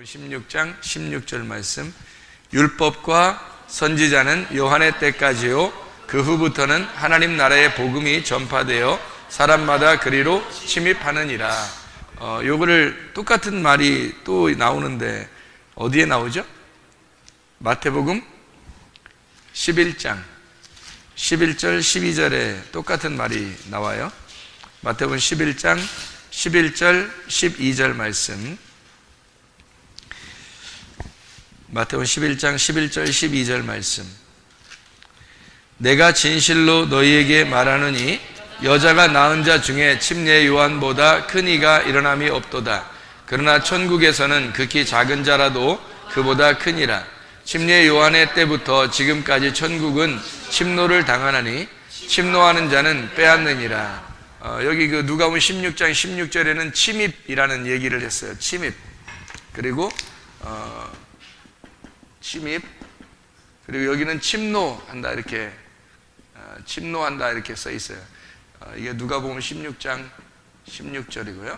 16장 16절 말씀. 율법과 선지자는 요한의 때까지요, 그 후부터는 하나님 나라의 복음이 전파되어 사람마다 그리로 침입하느니라. 요거를 똑같은 말이 또 나오는데 어디에 나오죠? 마태복음 11장 11절 12절에 똑같은 말이 나와요. 마태복음 11장 11절 12절 말씀. 마태복음 11장 11절 12절 말씀. 내가 진실로 너희에게 말하노니 여자가 낳은 자 중에 침례 요한보다 큰 이가 일어남이 없도다. 그러나 천국에서는 극히 작은 자라도 그보다 크니라. 침례 요한의 때부터 지금까지 천국은 침노를 당하나니 침노하는 자는 빼앗느니라. 여기 그 누가복음 16장 16절에는 침입이라는 얘기를 했어요. 침입. 그리고 침입. 그리고 여기는 침노한다 이렇게 침노한다 이렇게 써 있어요. 이게 누가복음 16장 16절이고요.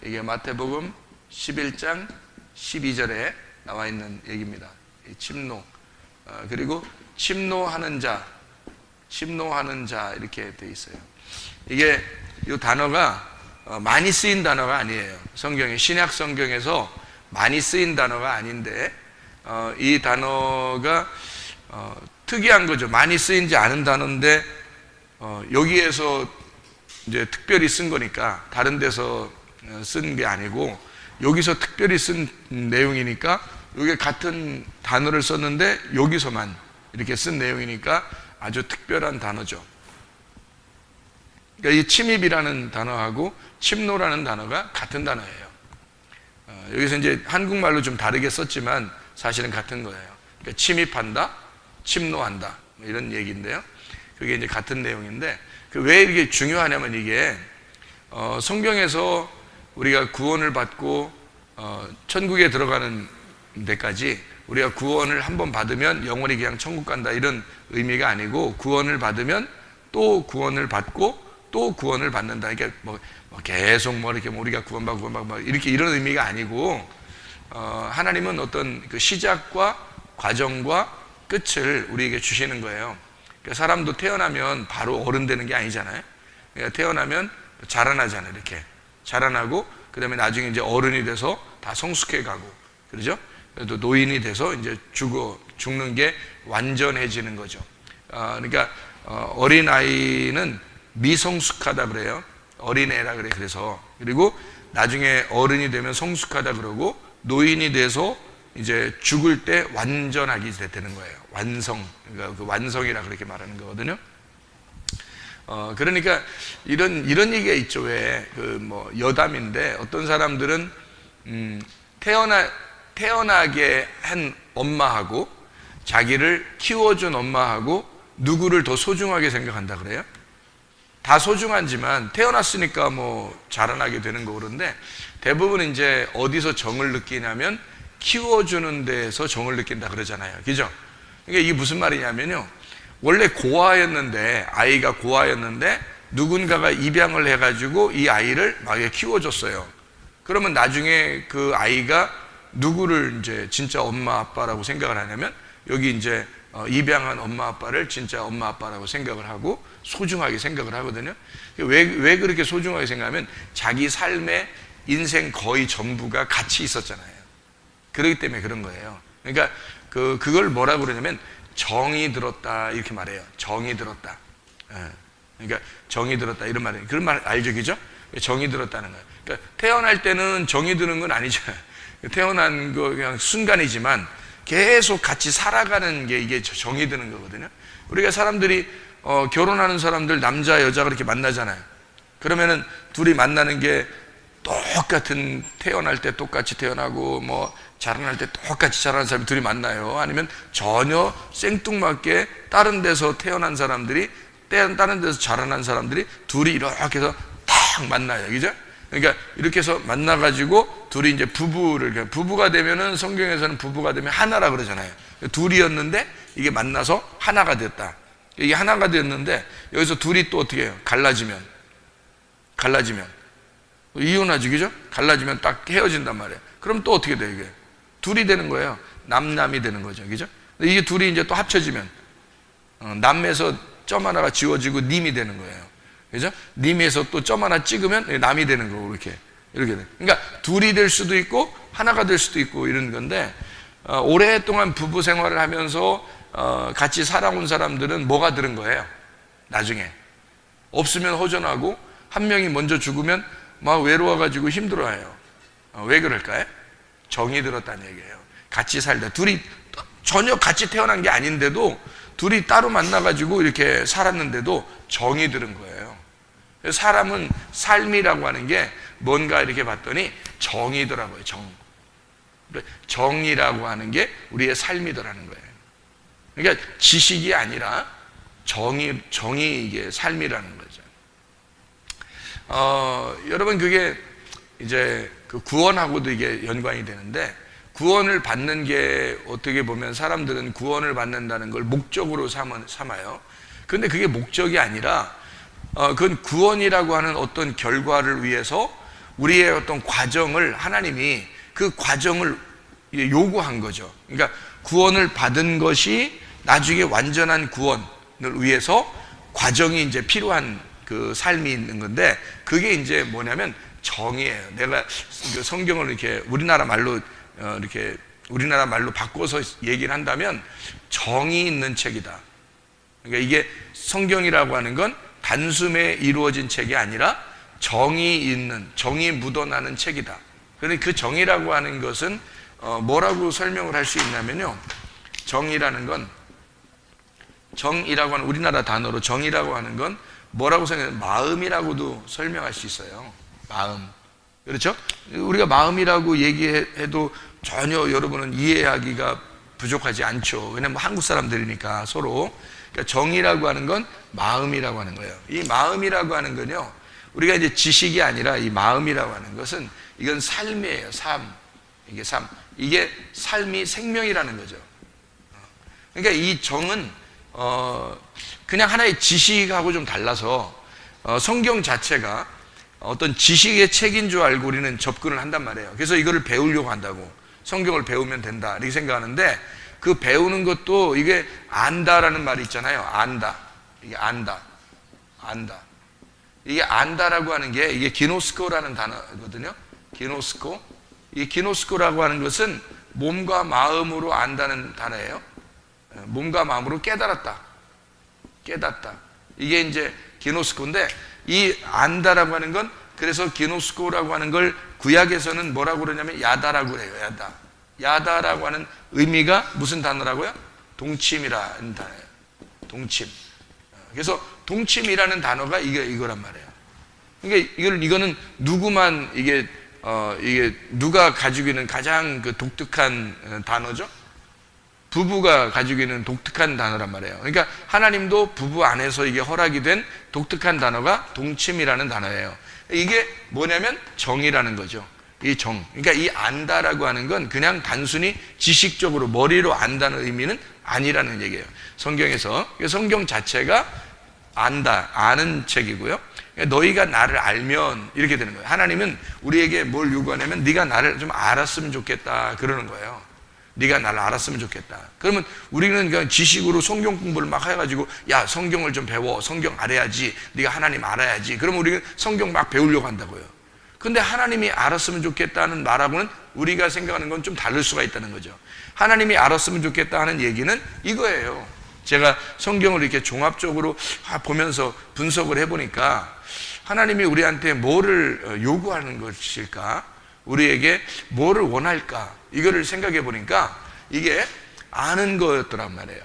이게 마태복음 11장 12절에 나와 있는 얘기입니다. 침노. 그리고 침노하는 자 이렇게 돼 있어요. 이게 이 단어가 많이 쓰인 단어가 아니에요. 성경에, 신약 성경에서 많이 쓰인 단어가 아닌데 이 단어가 특이한 거죠. 많이 쓰이지 않은 단어인데 여기에서 이제 특별히 쓴 거니까 다른 데서 쓴 게 아니고 여기서 특별히 쓴 내용이니까 이게 같은 단어를 썼는데 여기서만 이렇게 쓴 내용이니까 아주 특별한 단어죠. 그러니까 이 침입이라는 단어하고 침노라는 단어가 같은 단어예요. 여기서 이제 한국말로 좀 다르게 썼지만 사실은 같은 거예요. 그러니까 침입한다, 침노한다 뭐 이런 얘기인데요. 그게 이제 같은 내용인데 왜 이게 중요하냐면 이게 성경에서 우리가 구원을 받고 천국에 들어가는 데까지 우리가 구원을 한번 받으면 영원히 그냥 천국 간다 이런 의미가 아니고 구원을 받으면 또 구원을 받고 또 구원을 받는다. 그러니까 뭐 계속 이렇게 우리가 구원받고 이렇게 이런 의미가 아니고 하나님은 어떤 그 시작과 과정과 끝을 우리에게 주시는 거예요. 그러니까 사람도 태어나면 바로 어른 되는 게 아니잖아요. 그러니까 태어나면 자라나잖아요. 이렇게 자라나고 그 다음에 나중에 이제 어른이 돼서 다 성숙해 가고 그러죠. 또 노인이 돼서 이제 죽는 게 완전해지는 거죠. 그러니까 어린 아이는 미성숙하다 그래요. 어린애라 그래. 그리고 나중에 어른이 되면 성숙하다 그러고 노인이 돼서 이제 죽을 때 완전하게 되는 거예요. 완성. 그러니까 그 완성이라 그렇게 말하는 거거든요. 그러니까 이런 얘기가 있죠. 왜 여담인데 어떤 사람들은 태어나게 한 엄마하고 자기를 키워준 엄마하고 누구를 더 소중하게 생각한다 그래요? 다 소중하지만 태어났으니까 자라나게 되는 거 그런데 대부분 이제 어디서 정을 느끼냐면 키워주는 데서 정을 느낀다 그러잖아요. 그죠? 그러니까 이게 무슨 말이냐면요. 원래 아이가 고아였는데 누군가가 입양을 해가지고 이 아이를 막 키워줬어요. 그러면 나중에 그 아이가 누구를 이제 진짜 엄마 아빠라고 생각을 하냐면 여기 이제 입양한 엄마 아빠를 진짜 엄마 아빠라고 생각을 하고 소중하게 생각을 하거든요. 왜 그렇게 소중하게 생각하면 자기 삶의 인생 거의 전부가 같이 있었잖아요. 그렇기 때문에 그런 거예요. 그러니까 그걸 뭐라고 그러냐면 정이 들었다 이렇게 말해요. 정이 들었다. 그러니까 정이 들었다 이런 말이에요. 그런 말 알죠, 그죠? 정이 들었다는 거예요. 그러니까 태어날 때는 정이 드는 건 아니잖아요. 태어난 거 그냥 순간이지만 계속 같이 살아가는 게 이게 정이 드는 거거든요. 우리가 사람들이 결혼하는 사람들 남자 여자가 이렇게 만나잖아요. 그러면은 둘이 만나는 게 똑같은 태어날 때 똑같이 태어나고 자라날 때 똑같이 자라는 사람이 둘이 만나요? 아니면 전혀 생뚱맞게 다른 데서 태어난 사람들이 다른 데서 자라난 사람들이 둘이 이렇게 해서 딱 만나요. 그죠? 그러니까 이렇게 해서 만나가지고 둘이 이제 부부가 되면은 성경에서는 부부가 되면 하나라 그러잖아요. 둘이었는데 이게 만나서 하나가 됐다. 이게 하나가 됐는데 여기서 둘이 또 어떻게 해요? 갈라지면 이혼하지, 그죠? 갈라지면 딱 헤어진단 말이에요. 그럼 또 어떻게 돼, 이게? 둘이 되는 거예요. 남남이 되는 거죠. 그죠? 이게 둘이 이제 또 합쳐지면 남에서 점 하나가 지워지고 님이 되는 거예요. 그죠? 님에서 또 점 하나 찍으면 남이 되는 거고, 이렇게 돼. 그러니까 둘이 될 수도 있고 하나가 될 수도 있고 이런 건데, 오랫동안 부부 생활을 하면서 같이 살아온 사람들은 뭐가 들은 거예요? 나중에 없으면 허전하고 한 명이 먼저 죽으면 막 외로워가지고 힘들어해요. 왜 그럴까요? 정이 들었다는 얘기예요. 같이 살다 둘이 전혀 같이 태어난 게 아닌데도 둘이 따로 만나가지고 이렇게 살았는데도 정이 들은 거예요. 사람은 삶이라고 하는 게 뭔가 이렇게 봤더니 정이더라고요. 정이라고 하는 게 우리의 삶이더라는 거예요. 그러니까 지식이 아니라 정이 이게 삶이라는 거죠. 여러분, 그게 이제 그 구원하고도 이게 연관이 되는데, 구원을 받는 게 어떻게 보면 사람들은 구원을 받는다는 걸 목적으로 삼아요. 그런데 그게 목적이 아니라 그건 구원이라고 하는 어떤 결과를 위해서 우리의 어떤 과정을 하나님이 그 과정을 요구한 거죠. 그러니까 구원을 받은 것이 나중에 완전한 구원을 위해서 과정이 이제 필요한 그 삶이 있는 건데, 그게 이제 뭐냐면 정의예요. 내가 성경을 이렇게 우리나라 말로 바꿔서 얘기를 한다면 정의 있는 책이다. 그러니까 이게 성경이라고 하는 건 단숨에 이루어진 책이 아니라 정이 묻어나는 책이다. 그러니까 그 정의라고 하는 것은 뭐라고 설명을 할 수 있냐면요, 정의라고 하는 우리나라 단어로 정의라고 하는 건 뭐라고 생각해요? 마음이라고도 설명할 수 있어요. 마음. 그렇죠? 우리가 마음이라고 얘기해도 전혀 여러분은 이해하기가 부족하지 않죠. 왜냐면 한국 사람들이니까 서로. 그러니까 정의라고 하는 건 마음이라고 하는 거예요. 이 마음이라고 하는 건요, 우리가 이제 지식이 아니라 이 마음이라고 하는 것은 이건 삶이에요. 이게 삶. 이게 삶이 생명이라는 거죠. 그러니까 이 정은 그냥 하나의 지식하고 좀 달라서 성경 자체가 어떤 지식의 책인 줄 알고 우리는 접근을 한단 말이에요. 그래서 이거를 배우려고 한다고. 성경을 배우면 된다 이렇게 생각하는데, 그 배우는 것도 이게 안다라는 말이 있잖아요. 안다. 이게 안다. 이게 안다라고 하는 게 이게 기노스코라는 단어거든요. 기노스코. 이 기노스코라고 하는 것은 몸과 마음으로 안다는 단어예요. 몸과 마음으로 깨달았다. 이게 이제 기노스코인데, 이 안다라고 하는 건 그래서 기노스코라고 하는 걸 구약에서는 뭐라고 그러냐면 야다라고 그래요. 야다라고 하는 의미가 무슨 단어라고요? 동침이라는 단어예요. 동침. 그래서 동침이라는 단어가 이거란 말이에요. 그러니까 이거는 누구만 이게 누가 가지고 있는 가장 그 독특한 단어죠? 부부가 가지고 있는 독특한 단어란 말이에요. 그러니까 하나님도 부부 안에서 이게 허락이 된 독특한 단어가 동침이라는 단어예요. 이게 뭐냐면 정이라는 거죠. 이 정. 그러니까 이 안다라고 하는 건 그냥 단순히 지식적으로 머리로 안다는 의미는 아니라는 얘기예요. 성경에서. 성경 자체가 아는 책이고요. 너희가 나를 알면 이렇게 되는 거예요. 하나님은 우리에게 뭘 요구하냐면 네가 나를 좀 알았으면 좋겠다 그러는 거예요. 네가 나를 알았으면 좋겠다. 그러면 우리는 그냥 지식으로 성경 공부를 막 해가지고 야 성경을 좀 배워. 성경 알아야지. 네가 하나님 알아야지. 그러면 우리는 성경 막 배우려고 한다고요. 근데 하나님이 알았으면 좋겠다는 말하고는 우리가 생각하는 건 좀 다를 수가 있다는 거죠. 하나님이 알았으면 좋겠다 하는 얘기는 이거예요. 제가 성경을 이렇게 종합적으로 보면서 분석을 해보니까 하나님이 우리한테 뭐를 요구하는 것일까? 우리에게 뭐를 원할까? 이거를 생각해 보니까 이게 아는 거였더란 말이에요.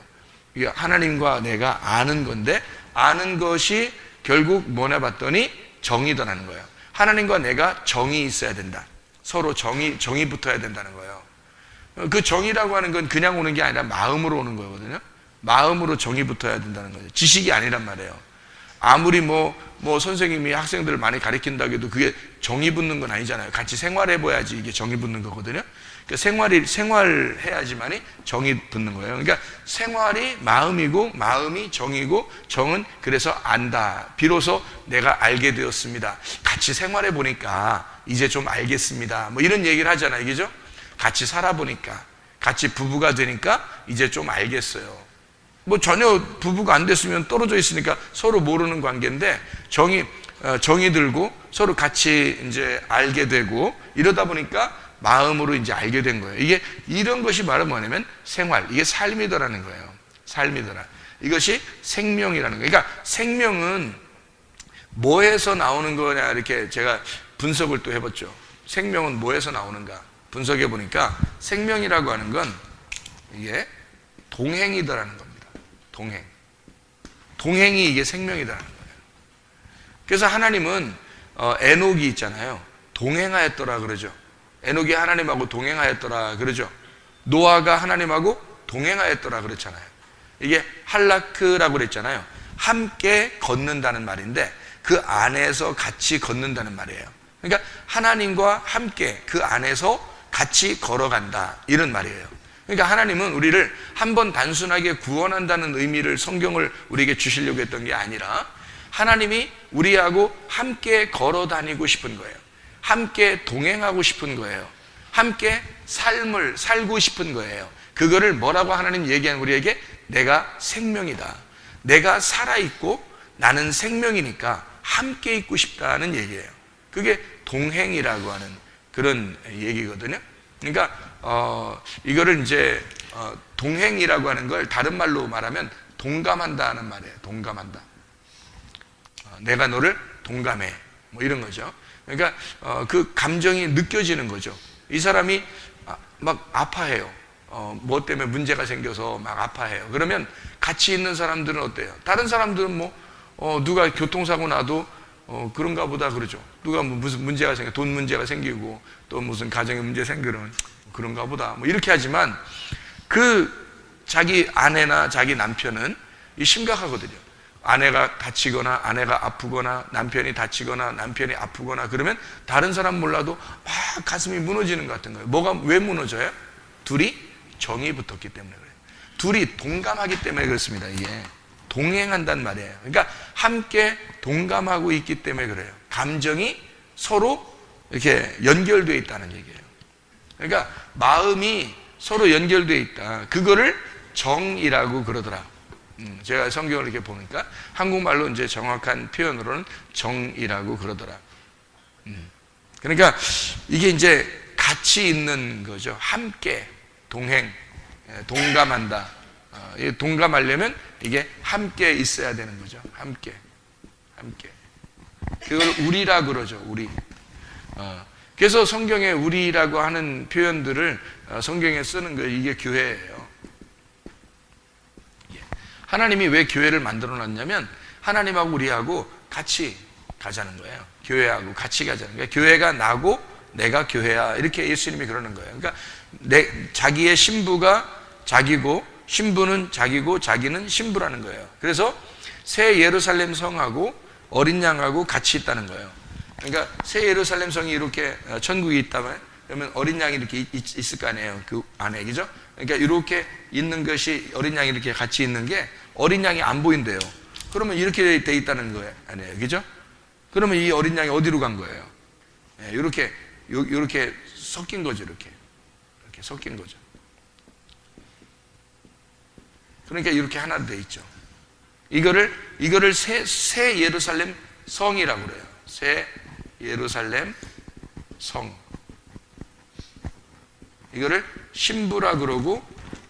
이게 하나님과 내가 아는 건데, 아는 것이 결국 뭐냐 봤더니 정이더라는 거예요. 하나님과 내가 정이 있어야 된다. 서로 정이 붙어야 된다는 거예요. 그 정이라고 하는 건 그냥 오는 게 아니라 마음으로 오는 거거든요. 마음으로 정이 붙어야 된다는 거죠. 지식이 아니란 말이에요. 아무리 뭐 선생님이 학생들을 많이 가르친다고 해도 그게 정이 붙는 건 아니잖아요. 같이 생활해 봐야지 이게 정이 붙는 거거든요. 그러니까 생활해야지만이 정이 붙는 거예요. 그러니까 생활이 마음이고 마음이 정이고 정은 그래서 안다. 비로소 내가 알게 되었습니다. 같이 생활해 보니까 이제 좀 알겠습니다. 뭐 이런 얘기를 하잖아요. 그죠? 같이 살아보니까, 같이 부부가 되니까 이제 좀 알겠어요. 뭐 전혀 부부가 안 됐으면 떨어져 있으니까 서로 모르는 관계인데 정이 들고 서로 같이 이제 알게 되고 이러다 보니까 마음으로 이제 알게 된 거예요. 이게 이런 것이 바로 뭐냐면 생활, 이게 삶이더라는 거예요. 삶이더라. 이것이 생명이라는 거예요. 그러니까 생명은 뭐에서 나오는 거냐 이렇게 제가 분석을 또 해봤죠. 생명은 뭐에서 나오는가 분석해 보니까 생명이라고 하는 건 이게 동행이더라는 겁니다. 동행이 이게 생명이더라는 거예요. 그래서 하나님은 에녹이 있잖아요. 동행하였더라 그러죠. 에녹이 하나님하고 동행하였더라 그러죠. 노아가 하나님하고 동행하였더라 그랬잖아요. 이게 할라크라고 그랬잖아요. 함께 걷는다는 말인데 그 안에서 같이 걷는다는 말이에요. 그러니까 하나님과 함께 그 안에서 같이 걸어간다 이런 말이에요. 그러니까 하나님은 우리를 한번 단순하게 구원한다는 의미를 성경을 우리에게 주시려고 했던 게 아니라 하나님이 우리하고 함께 걸어 다니고 싶은 거예요. 함께 동행하고 싶은 거예요. 함께 삶을 살고 싶은 거예요. 그거를 뭐라고 하나님 얘기하는 우리에게 내가 생명이다. 내가 살아있고 나는 생명이니까 함께 있고 싶다는 얘기예요. 그게 동행이라고 하는 그런 얘기거든요. 그러니까 이거를 이제 동행이라고 하는 걸 다른 말로 말하면 동감한다는 말이에요. 동감한다. 내가 너를 동감해. 뭐 이런 거죠. 그러니까 그 감정이 느껴지는 거죠. 이 사람이 막 아파해요. 뭐 때문에 문제가 생겨서 막 아파해요. 그러면 같이 있는 사람들은 어때요? 다른 사람들은 뭐 누가 교통사고 나도 그런가 보다 그러죠. 누가 뭐 무슨 문제가 생겨, 돈 문제가 생기고 또 무슨 가정에 문제 생기면 그런가 보다 뭐 이렇게 하지만 그 자기 아내나 자기 남편은 이 심각하거든요. 아내가 다치거나 아내가 아프거나 남편이 다치거나 남편이 아프거나 그러면 다른 사람 몰라도 막 가슴이 무너지는 것 같은 거예요. 왜 무너져요? 둘이 정이 붙었기 때문에 그래요. 둘이 동감하기 때문에 그렇습니다. 이게 동행한단 말이에요. 그러니까 함께 동감하고 있기 때문에 그래요. 감정이 서로 이렇게 연결되어 있다는 얘기예요. 그러니까 마음이 서로 연결되어 있다. 그거를 정이라고 그러더라. 제가 성경을 이렇게 보니까 한국말로 이제 정확한 표현으로는 정이라고 그러더라. 그러니까 이게 이제 같이 있는 거죠. 함께 동행, 동감한다. 동감하려면 이게 함께 있어야 되는 거죠. 함께. 그걸 우리라 그러죠. 우리. 그래서 성경에 우리라고 하는 표현들을 성경에 쓰는 거예요. 이게 교회예요. 하나님이 왜 교회를 만들어 놨냐면 하나님하고 우리하고 같이 가자는 거예요. 교회하고 같이 가자는 거예요. 교회가 나고 내가 교회야. 이렇게 예수님이 그러는 거예요. 그러니까 자기의 신부가 자기고 신부는 자기고 자기는 신부라는 거예요. 그래서 새 예루살렘 성하고 어린 양하고 같이 있다는 거예요. 그러니까 새 예루살렘 성이 이렇게 천국이 있다면 그러면 어린 양이 이렇게 있을 거 아니에요. 그 안에, 그죠? 그러니까 이렇게 있는 것이 어린 양이 이렇게 같이 있는 게 어린 양이 안 보인대요. 그러면 이렇게 돼 있다는 거예요. 아니에요. 그죠? 그러면 이 어린 양이 어디로 간 거예요? 이렇게 섞인 거죠. 이렇게 섞인 거죠. 그러니까 이렇게 하나 돼 있죠. 이거를 새 예루살렘 성이라고 그래요. 새 예루살렘 성. 이거를 신부라 그러고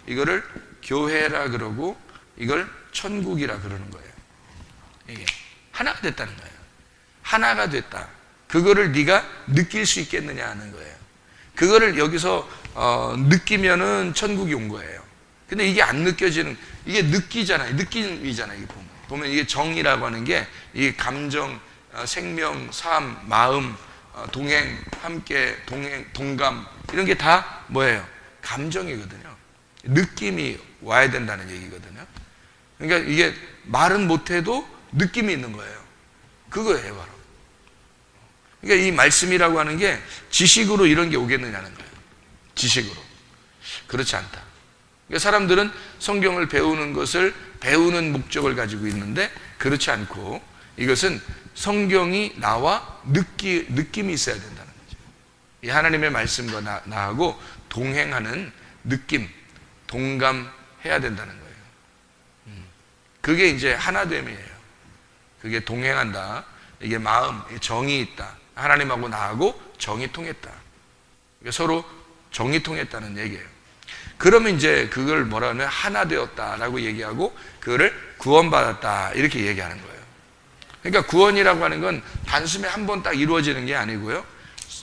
이거를 교회라 그러고 이걸 천국이라 그러는 거예요. 이게 하나가 됐다는 거예요. 하나가 됐다. 그거를 네가 느낄 수 있겠느냐 하는 거예요. 그거를 여기서 느끼면은 천국이 온 거예요. 근데 이게 안 느껴지는, 이게 느끼잖아요. 느낌이잖아요. 이게 보면 이게 정이라고 하는 게 이 감정, 생명, 삶, 마음, 동행, 함께, 동감 이런 게 다 뭐예요? 감정이거든요. 느낌이 와야 된다는 얘기거든요. 그러니까 이게 말은 못해도 느낌이 있는 거예요. 그거예요, 바로. 그러니까 이 말씀이라고 하는 게 지식으로 이런 게 오겠느냐는 거예요. 지식으로. 그렇지 않다. 그러니까 사람들은 성경을 배우는 것을 배우는 목적을 가지고 있는데 그렇지 않고 이것은 성경이 나와 느낌이 있어야 된다는 거죠. 이 하나님의 말씀과 나하고 동행하는 느낌, 동감해야 된다는 거예요. 그게 이제 하나됨이에요. 그게 동행한다. 이게 마음, 정이 있다. 하나님하고 나하고 정이 통했다. 서로 정이 통했다는 얘기예요. 그러면 이제 그걸 뭐라 하면 하나 되었다라고 얘기하고 그거를 구원받았다 이렇게 얘기하는 거예요. 그러니까 구원이라고 하는 건 단숨에 한 번 딱 이루어지는 게 아니고요.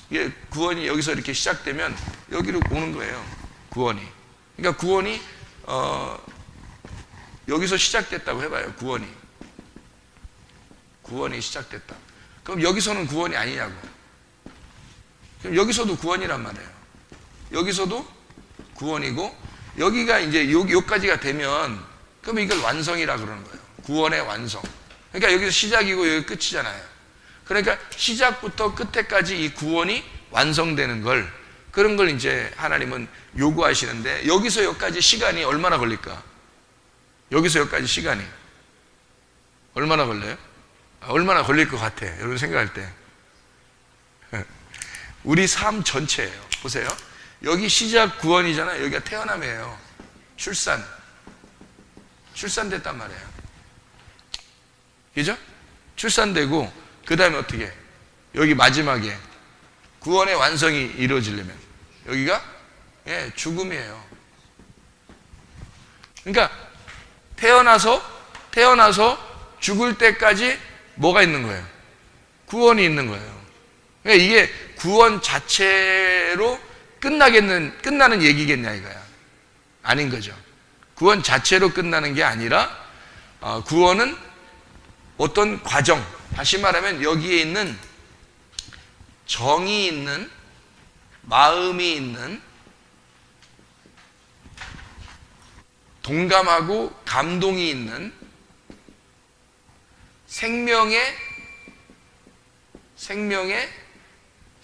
이게 구원이 여기서 이렇게 시작되면 여기로 오는 거예요. 구원이. 그러니까 구원이 여기서 시작됐다고 해봐요. 구원이 시작됐다. 그럼 여기서는 구원이 아니냐고. 그럼 여기서도 구원이란 말이에요. 여기서도 구원이고 여기가 이제 여기까지가 되면 그럼 이걸 완성이라 그러는 거예요. 구원의 완성. 그러니까 여기서 시작이고 여기 끝이잖아요. 그러니까 시작부터 끝에까지 이 구원이 완성되는 걸 그런 걸 이제 하나님은 요구하시는데 여기서 여기까지 시간이 얼마나 걸릴까? 여기서 여기까지 시간이 얼마나 걸려요? 얼마나 걸릴 것 같아? 여러분 생각할 때 우리 삶 전체예요. 보세요. 여기 시작 구원이잖아요. 여기가 태어남이에요. 출산됐단 말이에요. 그죠? 출산되고 그 다음에 어떻게? 여기 마지막에 구원의 완성이 이루어지려면 여기가 죽음이에요. 그러니까 태어나서 죽을 때까지 뭐가 있는 거예요? 구원이 있는 거예요. 그러니까 이게 구원 자체로 끝나는 얘기겠냐 이거야. 아닌 거죠. 구원 자체로 끝나는 게 아니라 구원은 어떤 과정, 다시 말하면 여기에 있는 정이 있는 마음이 있는 동감하고 감동이 있는 생명의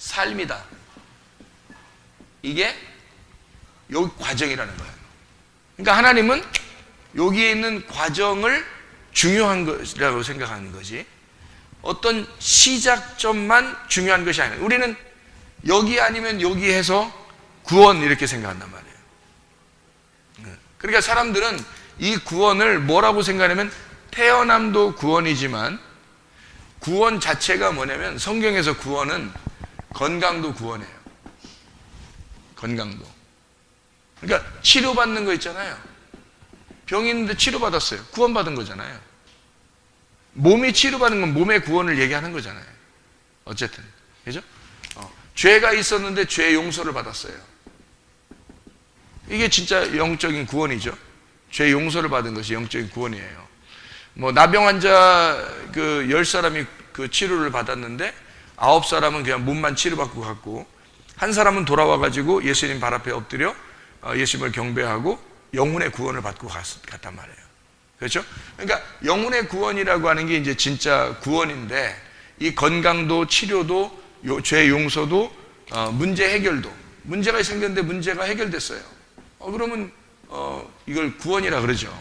삶이다. 이게 요 과정이라는 거예요. 그러니까 하나님은 여기에 있는 과정을 중요한 것이라고 생각하는 거지 어떤 시작점만 중요한 것이 아니에요. 우리는 여기 아니면 여기 해서 구원 이렇게 생각한단 말이에요. 그러니까 사람들은 이 구원을 뭐라고 생각하냐면 태어남도 구원이지만 구원 자체가 뭐냐면 성경에서 구원은 건강도 구원이에요. 건강도. 그러니까 치료받는 거 있잖아요. 병이 있는데 치료받았어요. 구원받은 거잖아요. 몸이 치료받는 건 몸의 구원을 얘기하는 거잖아요. 어쨌든. 그죠? 죄가 있었는데 죄 용서를 받았어요. 이게 진짜 영적인 구원이죠. 죄 용서를 받은 것이 영적인 구원이에요. 나병 환자 10사람이 그 치료를 받았는데 9사람은 그냥 몸만 치료받고 갔고 한 사람은 돌아와가지고 예수님 발 앞에 엎드려 예수님을 경배하고 영혼의 구원을 받고 갔단 말이에요. 그렇죠? 그러니까 영혼의 구원이라고 하는 게 이제 진짜 구원인데 이 건강도 치료도 죄 용서도 문제 해결도 문제가 생겼는데 문제가 해결됐어요. 그러면 이걸 구원이라 그러죠.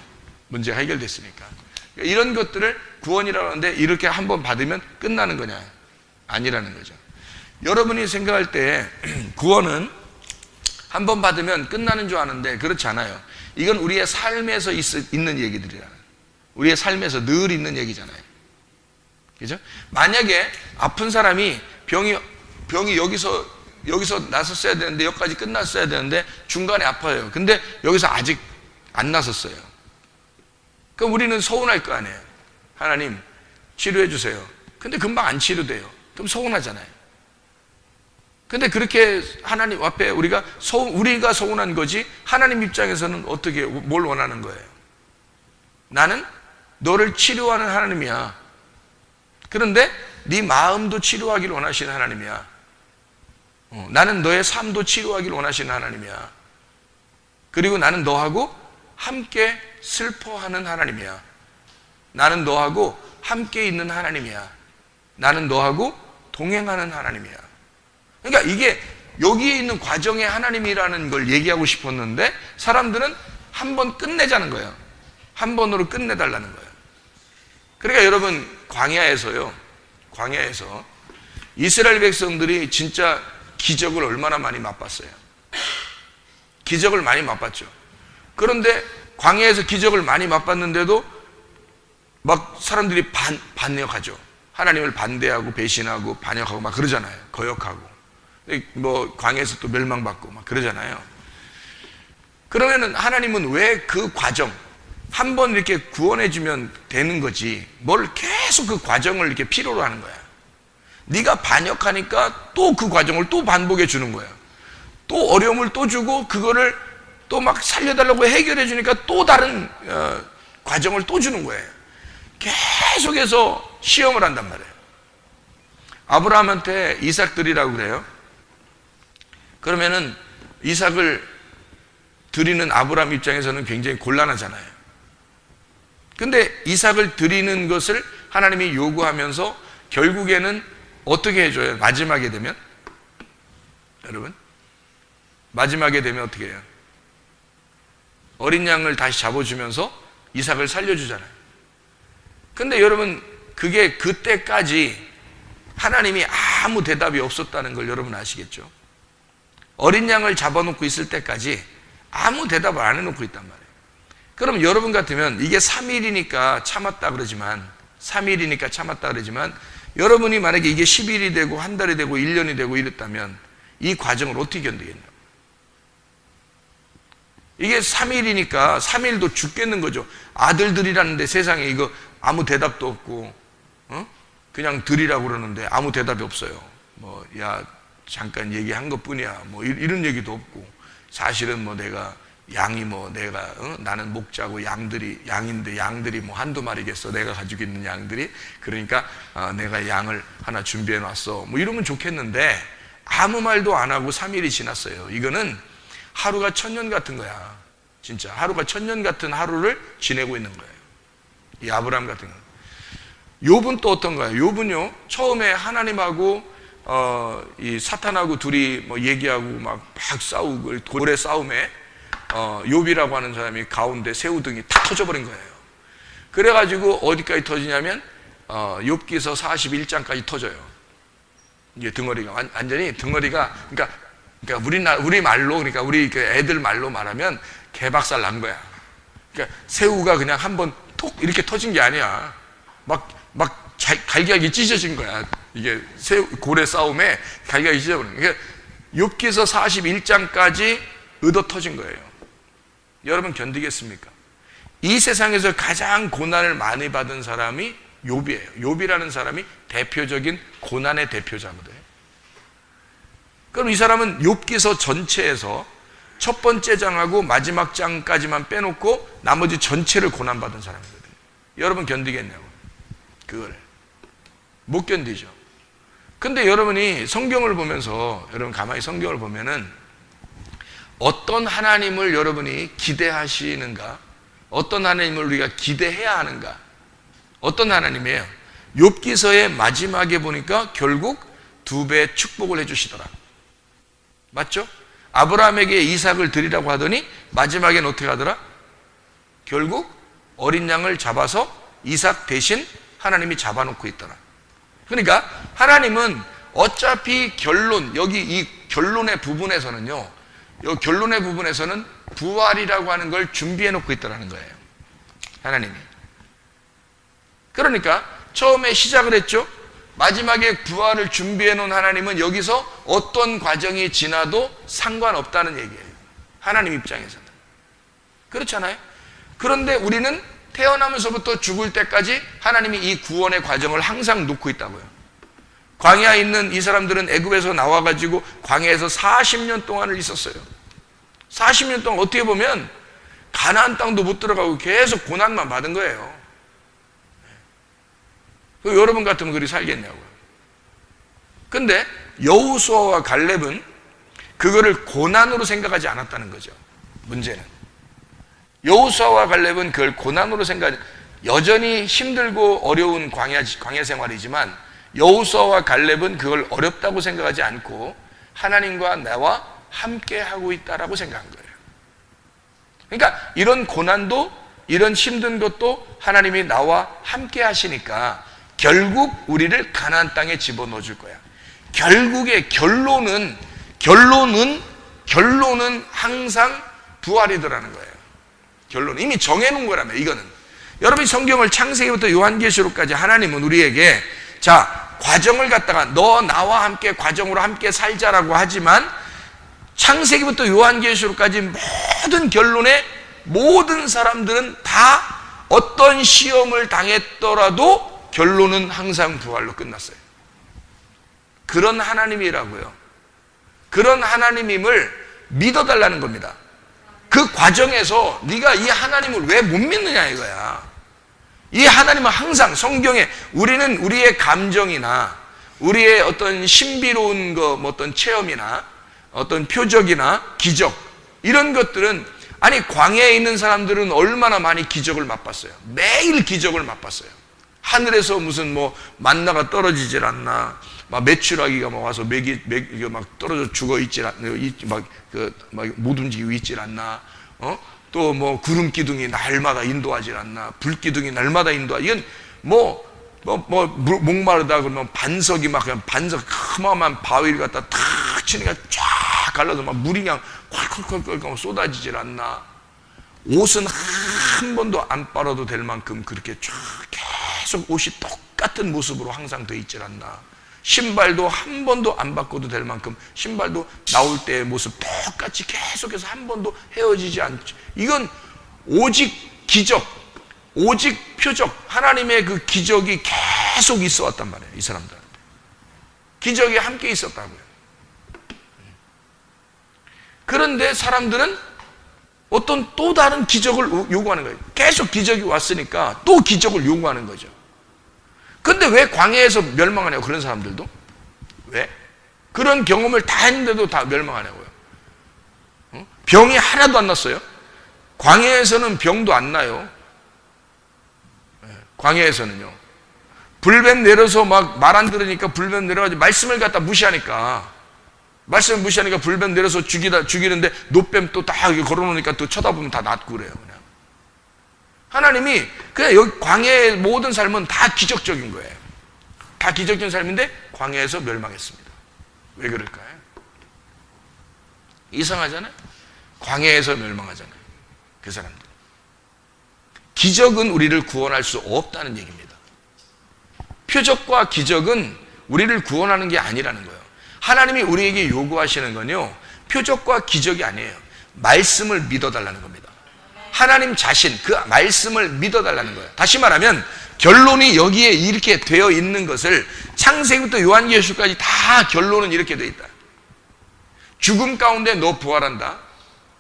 문제가 해결됐으니까. 그러니까 이런 것들을 구원이라고 하는데 이렇게 한번 받으면 끝나는 거냐? 아니라는 거죠. 여러분이 생각할 때 구원은 한 번 받으면 끝나는 줄 아는데 그렇지 않아요. 이건 우리의 삶에서 있는 얘기들이야. 우리의 삶에서 늘 있는 얘기잖아요. 그죠? 만약에 아픈 사람이 병이 여기서 났었어야 되는데 여기까지 끝났어야 되는데 중간에 아파요. 근데 여기서 아직 안 났었어요. 그럼 우리는 서운할 거 아니에요. 하나님 치료해 주세요. 근데 금방 안 치료돼요. 그럼 서운하잖아요. 근데 그렇게 하나님 앞에 우리가 서운한 거지 하나님 입장에서는 어떻게 뭘 원하는 거예요? 나는 너를 치료하는 하나님이야. 그런데 네 마음도 치료하기를 원하시는 하나님이야. 나는 너의 삶도 치료하기를 원하시는 하나님이야. 그리고 나는 너하고 함께 슬퍼하는 하나님이야. 나는 너하고 함께 있는 하나님이야. 나는 너하고 동행하는 하나님이야. 그러니까 이게 여기에 있는 과정의 하나님이라는 걸 얘기하고 싶었는데 사람들은 한 번 끝내자는 거예요. 한 번으로 끝내달라는 거예요. 그러니까 여러분 광야에서 이스라엘 백성들이 진짜 기적을 얼마나 많이 맛봤어요. 기적을 많이 맛봤죠. 그런데 광야에서 기적을 많이 맛봤는데도 막 사람들이 반역하죠. 하나님을 반대하고 배신하고 반역하고 막 그러잖아요. 거역하고. 뭐 광야에서 또 멸망받고 막 그러잖아요. 그러면은 하나님은 왜 그 과정, 한 번 이렇게 구원해주면 되는 거지 뭘 계속 그 과정을 이렇게 필요로 하는 거야. 네가 반역하니까 또 그 과정을 또 반복해 주는 거야. 또 어려움을 또 주고 그거를 또 막 살려달라고 해결해 주니까 또 다른 과정을 또 주는 거예요. 계속해서 시험을 한단 말이에요. 아브라함한테 이삭 드리라고 그래요. 그러면은 이삭을 드리는 아브라함 입장에서는 굉장히 곤란하잖아요. 근데 이삭을 드리는 것을 하나님이 요구하면서 결국에는 어떻게 해줘요? 마지막에 되면? 여러분, 마지막에 되면 어떻게 해요? 어린 양을 다시 잡아주면서 이삭을 살려주잖아요. 근데 여러분, 그게 그때까지 하나님이 아무 대답이 없었다는 걸 여러분 아시겠죠? 어린 양을 잡아놓고 있을 때까지 아무 대답을 안 해놓고 있단 말이에요. 그럼 여러분 같으면 이게 3일이니까 참았다 그러지만, 3일이니까 참았다 그러지만, 여러분이 만약에 이게 10일이 되고 한 달이 되고 1년이 되고 이랬다면 이 과정을 어떻게 견디겠냐고. 이게 3일이니까 3일도 죽겠는 거죠. 아들들이라는데 세상에 이거 아무 대답도 없고, 그냥 드리라고 그러는데 아무 대답이 없어요. 뭐, 야, 잠깐 얘기한 것 뿐이야. 뭐, 이런 얘기도 없고. 사실은 뭐 내가 양이 뭐 내가, 나는 목자고 양인데 양들이 뭐 한두 마리겠어. 내가 가지고 있는 양들이. 그러니까, 내가 양을 하나 준비해 놨어. 뭐 이러면 좋겠는데 아무 말도 안 하고 3일이 지났어요. 이거는 하루가 1000년 같은 거야. 진짜. 하루가 1000년 같은 하루를 지내고 있는 거예요. 이 아브라함 같은 거. 욥은 또 어떤가요? 욥은요, 처음에 하나님하고 이 사탄하고 둘이 뭐 얘기하고 막 싸우고 고래 싸움에 욥이라고 하는 사람이 가운데 새우등이 탁 터져버린 거예요. 그래가지고 어디까지 터지냐면 욥기서 41장까지 터져요. 이게 덩어리가 완전히 덩어리가 그러니까 우리 말로, 그러니까 우리 애들 말로 말하면 개박살 난 거야. 그러니까 새우가 그냥 한번 톡 이렇게 터진 게 아니야. 막 갈기갈기 찢어진 거야. 이게 고래 싸움에 갈기갈기 찢어버린 거야. 그러니까 욥기서 41장까지 얻어 터진 거예요. 여러분 견디겠습니까? 이 세상에서 가장 고난을 많이 받은 사람이 욥이에요. 욥이라는 사람이 대표적인 고난의 대표자거든요. 그럼 이 사람은 욥기서 전체에서 첫 번째 장하고 마지막 장까지만 빼놓고 나머지 전체를 고난받은 사람이거든요. 여러분 견디겠냐고. 그걸 못 견디죠. 근데 여러분이 성경을 보면서, 여러분 가만히 성경을 보면은 어떤 하나님을 여러분이 기대하시는가, 어떤 하나님을 우리가 기대해야 하는가, 어떤 하나님이에요? 욥기서의 마지막에 보니까 결국 2배의 축복을 해주시더라. 맞죠? 아브라함에게 이삭을 드리라고 하더니 마지막엔 어떻게 하더라? 결국 어린 양을 잡아서 이삭 대신 하나님이 잡아놓고 있더라. 그러니까 하나님은 어차피 결론, 여기 이 결론의 부분에서는요, 이 결론의 부분에서는 부활이라고 하는 걸 준비해 놓고 있다는 거예요. 하나님이. 그러니까 처음에 시작을 했죠. 마지막에 부활을 준비해 놓은 하나님은 여기서 어떤 과정이 지나도 상관없다는 얘기예요. 하나님 입장에서는. 그렇잖아요. 그런데 우리는 태어나면서부터 죽을 때까지 하나님이 이 구원의 과정을 항상 놓고 있다고요. 광야에 있는 이 사람들은 애굽에서 나와가지고 광야에서 40년 동안을 있었어요. 40년 동안 어떻게 보면 가나안 땅도 못 들어가고 계속 고난만 받은 거예요. 여러분 같으면 그리 살겠냐고요. 근데 여호수아와 갈렙은 그거를 고난으로 생각하지 않았다는 거죠. 문제는 여호수아와 갈렙은 그걸 고난으로 생각하지, 여전히 힘들고 어려운 광야 생활이지만 여호수아와 갈렙은 그걸 어렵다고 생각하지 않고 하나님과 나와 함께 하고 있다라고 생각한 거예요. 그러니까 이런 고난도, 이런 힘든 것도 하나님이 나와 함께 하시니까 결국 우리를 가나안 땅에 집어넣어 줄 거야. 결국의 결론은 결론은 항상 부활이더라는 거예요. 결론은 이미 정해놓은 거라며. 이거는 여러분이 성경을 창세기부터 요한계시록까지 하나님은 우리에게 자 과정을 갖다가 너 나와 함께 과정으로 함께 살자라고 하지만 창세기부터 요한계시록까지 모든 결론에 모든 사람들은 다 어떤 시험을 당했더라도 결론은 항상 부활로 끝났어요. 그런 하나님이라고요. 그런 하나님임을 믿어달라는 겁니다. 그 과정에서 네가 이 하나님을 왜 못 믿느냐 이거야. 이 하나님은 항상 성경에 우리는 우리의 감정이나 우리의 어떤 신비로운 거, 뭐 어떤 체험이나 어떤 표적이나 기적 이런 것들은 아니 광야에 있는 사람들은 얼마나 많이 기적을 맛봤어요. 매일 기적을 맛봤어요. 하늘에서 무슨 뭐 만나가 떨어지질 않나, 막 메추라기가 막 와서 맥이 막 떨어져 죽어 있질 않나, 막 못 움직이고 있질 않나, 또 뭐 구름 기둥이 날마다 인도하질 않나, 불 기둥이 날마다 인도하. 이건 목마르다 그러면 반석이 막 그냥 반석 어마어마한 바위를 갖다 탁 치니까 쫙 갈라서 막 물이 그냥 콸콸콸콸 쏟아지질 않나. 옷은 한 번도 안 빨아도 될 만큼 그렇게 쫙 계속 옷이 똑같은 모습으로 항상 돼 있질 않나. 신발도 한 번도 안 바꿔도 될 만큼 신발도 나올 때의 모습 똑같이 계속해서 한 번도 헤어지지 않죠. 이건 오직 기적, 오직 표적, 하나님의 그 기적이 계속 있어 왔단 말이에요. 이 사람들한테 기적이 함께 있었다고요. 그런데 사람들은 어떤 또 다른 기적을 요구하는 거예요. 계속 기적이 왔으니까 또 기적을 요구하는 거죠. 근데 왜 광야에서 멸망하냐고, 그런 사람들도. 왜? 그런 경험을 다 했는데도 다 멸망하냐고요. 병이 하나도 안 났어요. 광야에서는 병도 안 나요. 광야에서는요. 불뱀 내려서 막 말 안 들으니까 불뱀 내려가지고 말씀을 갖다 무시하니까, 말씀을 무시하니까 불뱀 내려서 죽이는데 노뱀 또 다 걸어놓으니까 또 쳐다보면 다 낫고 그래요. 그냥. 하나님이 그냥 여기 광야의 모든 삶은 다 기적적인 거예요. 다 기적적인 삶인데 광야에서 멸망했습니다. 왜 그럴까요? 이상하잖아요. 광야에서 멸망하잖아요. 그 사람들. 기적은 우리를 구원할 수 없다는 얘기입니다. 표적과 기적은 우리를 구원하는 게 아니라는 거예요. 하나님이 우리에게 요구하시는 건요, 표적과 기적이 아니에요. 말씀을 믿어달라는 겁니다. 하나님 자신, 그 말씀을 믿어달라는 거예요. 다시 말하면 결론이 여기에 이렇게 되어 있는 것을 창세기부터 요한계시록까지 다 결론은 이렇게 되어 있다. 죽음 가운데 너 부활한다.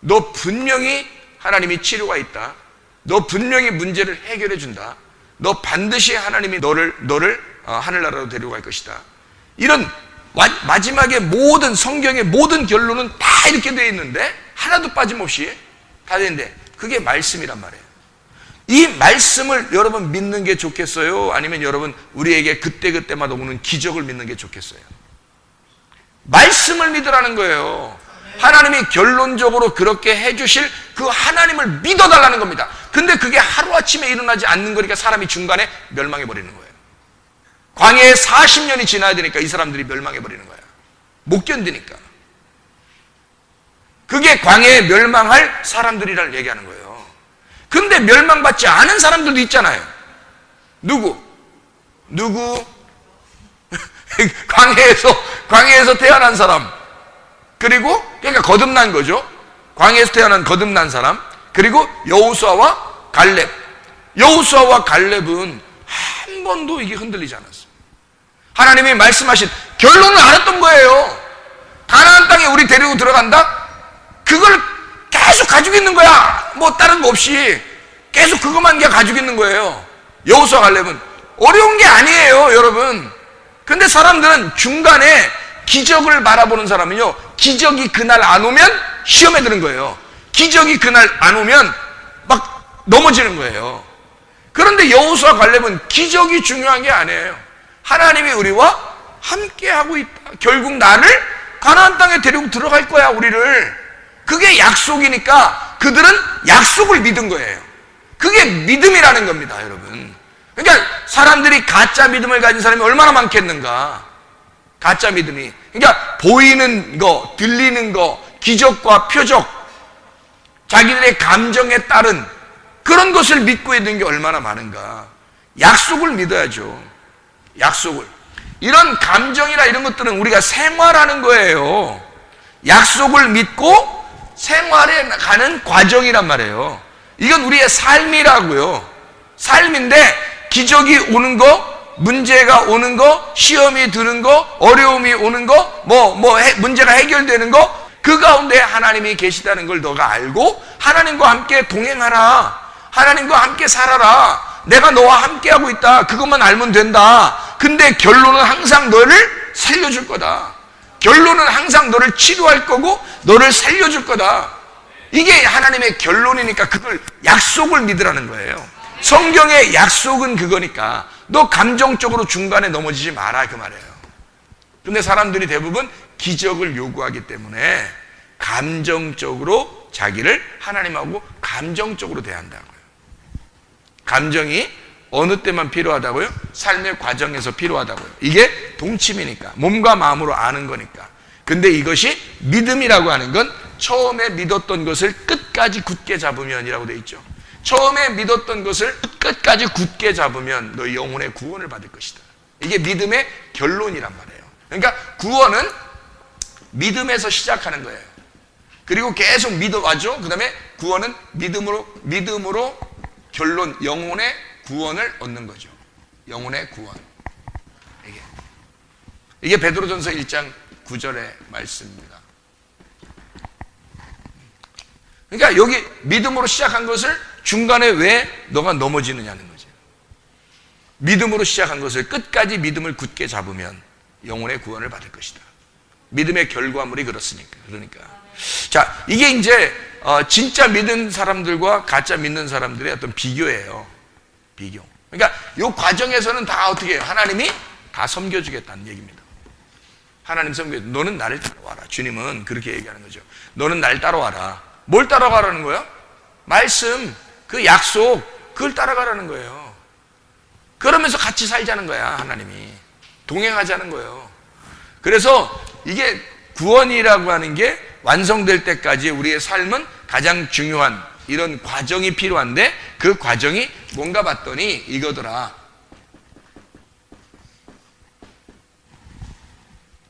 너 분명히 하나님이 치료가 있다. 너 분명히 문제를 해결해 준다. 너 반드시 하나님이 너를 하늘나라로 데려갈 것이다. 이런 마지막에 모든 성경의 모든 결론은 다 이렇게 되어 있는데 하나도 빠짐없이 다 되는데 그게 말씀이란 말이에요. 이 말씀을 여러분 믿는 게 좋겠어요? 아니면 여러분 우리에게 그때그때마다 오는 기적을 믿는 게 좋겠어요? 말씀을 믿으라는 거예요. 하나님이 결론적으로 그렇게 해주실 그 하나님을 믿어달라는 겁니다. 근데 그게 하루아침에 일어나지 않는 거니까 사람이 중간에 멸망해버리는 거예요. 광야에 40년이 지나야 되니까 이 사람들이 멸망해버리는 거예요. 못 견디니까. 그게 광야에 멸망할 사람들이라는 얘기하는 거예요. 근데 멸망받지 않은 사람들도 있잖아요. 누구? 광야에서 태어난 사람. 그리고 그러니까 거듭난 거죠. 광야에서 태어난 거듭난 사람. 그리고 여호수아와 갈렙. 여호수아와 갈렙은 한 번도 이게 흔들리지 않았어요. 하나님이 말씀하신 결론을 알았던 거예요. 가나안 땅에 우리 데리고 들어간다? 그걸 계속 가지고 있는 거야. 뭐 다른 거 없이 계속 그것만 가지고 있는 거예요. 여호수아 갈렙은 어려운 게 아니에요, 여러분. 근데 사람들은 중간에 기적을 바라보는 사람은요, 기적이 그날 안 오면 시험에 드는 거예요. 기적이 그날 안 오면 막 넘어지는 거예요. 그런데 여호수아 갈렙은 기적이 중요한 게 아니에요. 하나님이 우리와 함께하고 있다. 결국 나를 가나안 땅에 데리고 들어갈 거야, 우리를. 그게 약속이니까 그들은 약속을 믿은 거예요. 그게 믿음이라는 겁니다, 여러분. 그러니까 사람들이 가짜 믿음을 가진 사람이 얼마나 많겠는가. 가짜 믿음이. 그러니까 보이는 거, 들리는 거, 기적과 표적, 자기들의 감정에 따른 그런 것을 믿고 있는 게 얼마나 많은가. 약속을 믿어야죠. 약속을. 이런 감정이나 이런 것들은 우리가 생활하는 거예요. 약속을 믿고 생활해 가는 과정이란 말이에요. 이건 우리의 삶이라고요. 삶인데 기적이 오는 거, 문제가 오는 거, 시험이 드는 거, 어려움이 오는 거, 문제가 해결되는 거, 그 가운데 하나님이 계시다는 걸 너가 알고 하나님과 함께 동행하라. 하나님과 함께 살아라. 내가 너와 함께하고 있다. 그것만 알면 된다. 근데 결론은 항상 너를 살려줄 거다. 결론은 항상 너를 치료할 거고 너를 살려줄 거다. 이게 하나님의 결론이니까 그걸 약속을 믿으라는 거예요. 성경의 약속은 그거니까 너 감정적으로 중간에 넘어지지 마라 그 말이에요. 근데 사람들이 대부분 기적을 요구하기 때문에 감정적으로 자기를 하나님하고 감정적으로 대한다고요. 감정이 어느 때만 필요하다고요? 삶의 과정에서 필요하다고요. 이게 동침이니까, 몸과 마음으로 아는 거니까. 근데 이것이 믿음이라고 하는 건 처음에 믿었던 것을 끝까지 굳게 잡으면이라고 돼 있죠. 처음에 믿었던 것을 끝까지 굳게 잡으면 너 영혼의 구원을 받을 것이다. 이게 믿음의 결론이란 말이에요. 그러니까 구원은 믿음에서 시작하는 거예요. 그리고 계속 믿어와죠. 그 다음에 구원은 믿음으로 결론, 영혼의 구원을 얻는 거죠. 영혼의 구원. 이게 베드로전서 1장 9절의 말씀입니다. 그러니까 여기 믿음으로 시작한 것을 중간에 왜 너가 넘어지느냐는 거죠. 믿음으로 시작한 것을 끝까지 믿음을 굳게 잡으면 영혼의 구원을 받을 것이다. 믿음의 결과물이 그렇으니까. 그러니까 자, 이게 이제 진짜 믿는 사람들과 가짜 믿는 사람들의 어떤 비교예요. 비교. 그러니까 이 과정에서는 다 어떻게 해요? 하나님이 다 섬겨주겠다는 얘기입니다. 하나님 섬겨줘. 너는 나를 따라와라. 주님은 그렇게 얘기하는 거죠. 너는 날 따라와라. 뭘 따라가라는 거예요? 말씀, 그 약속, 그걸 따라가라는 거예요. 그러면서 같이 살자는 거야, 하나님이. 동행하자는 거예요. 그래서 이게 구원이라고 하는 게 완성될 때까지 우리의 삶은 가장 중요한 이런 과정이 필요한데 그 과정이 뭔가 봤더니 이거더라.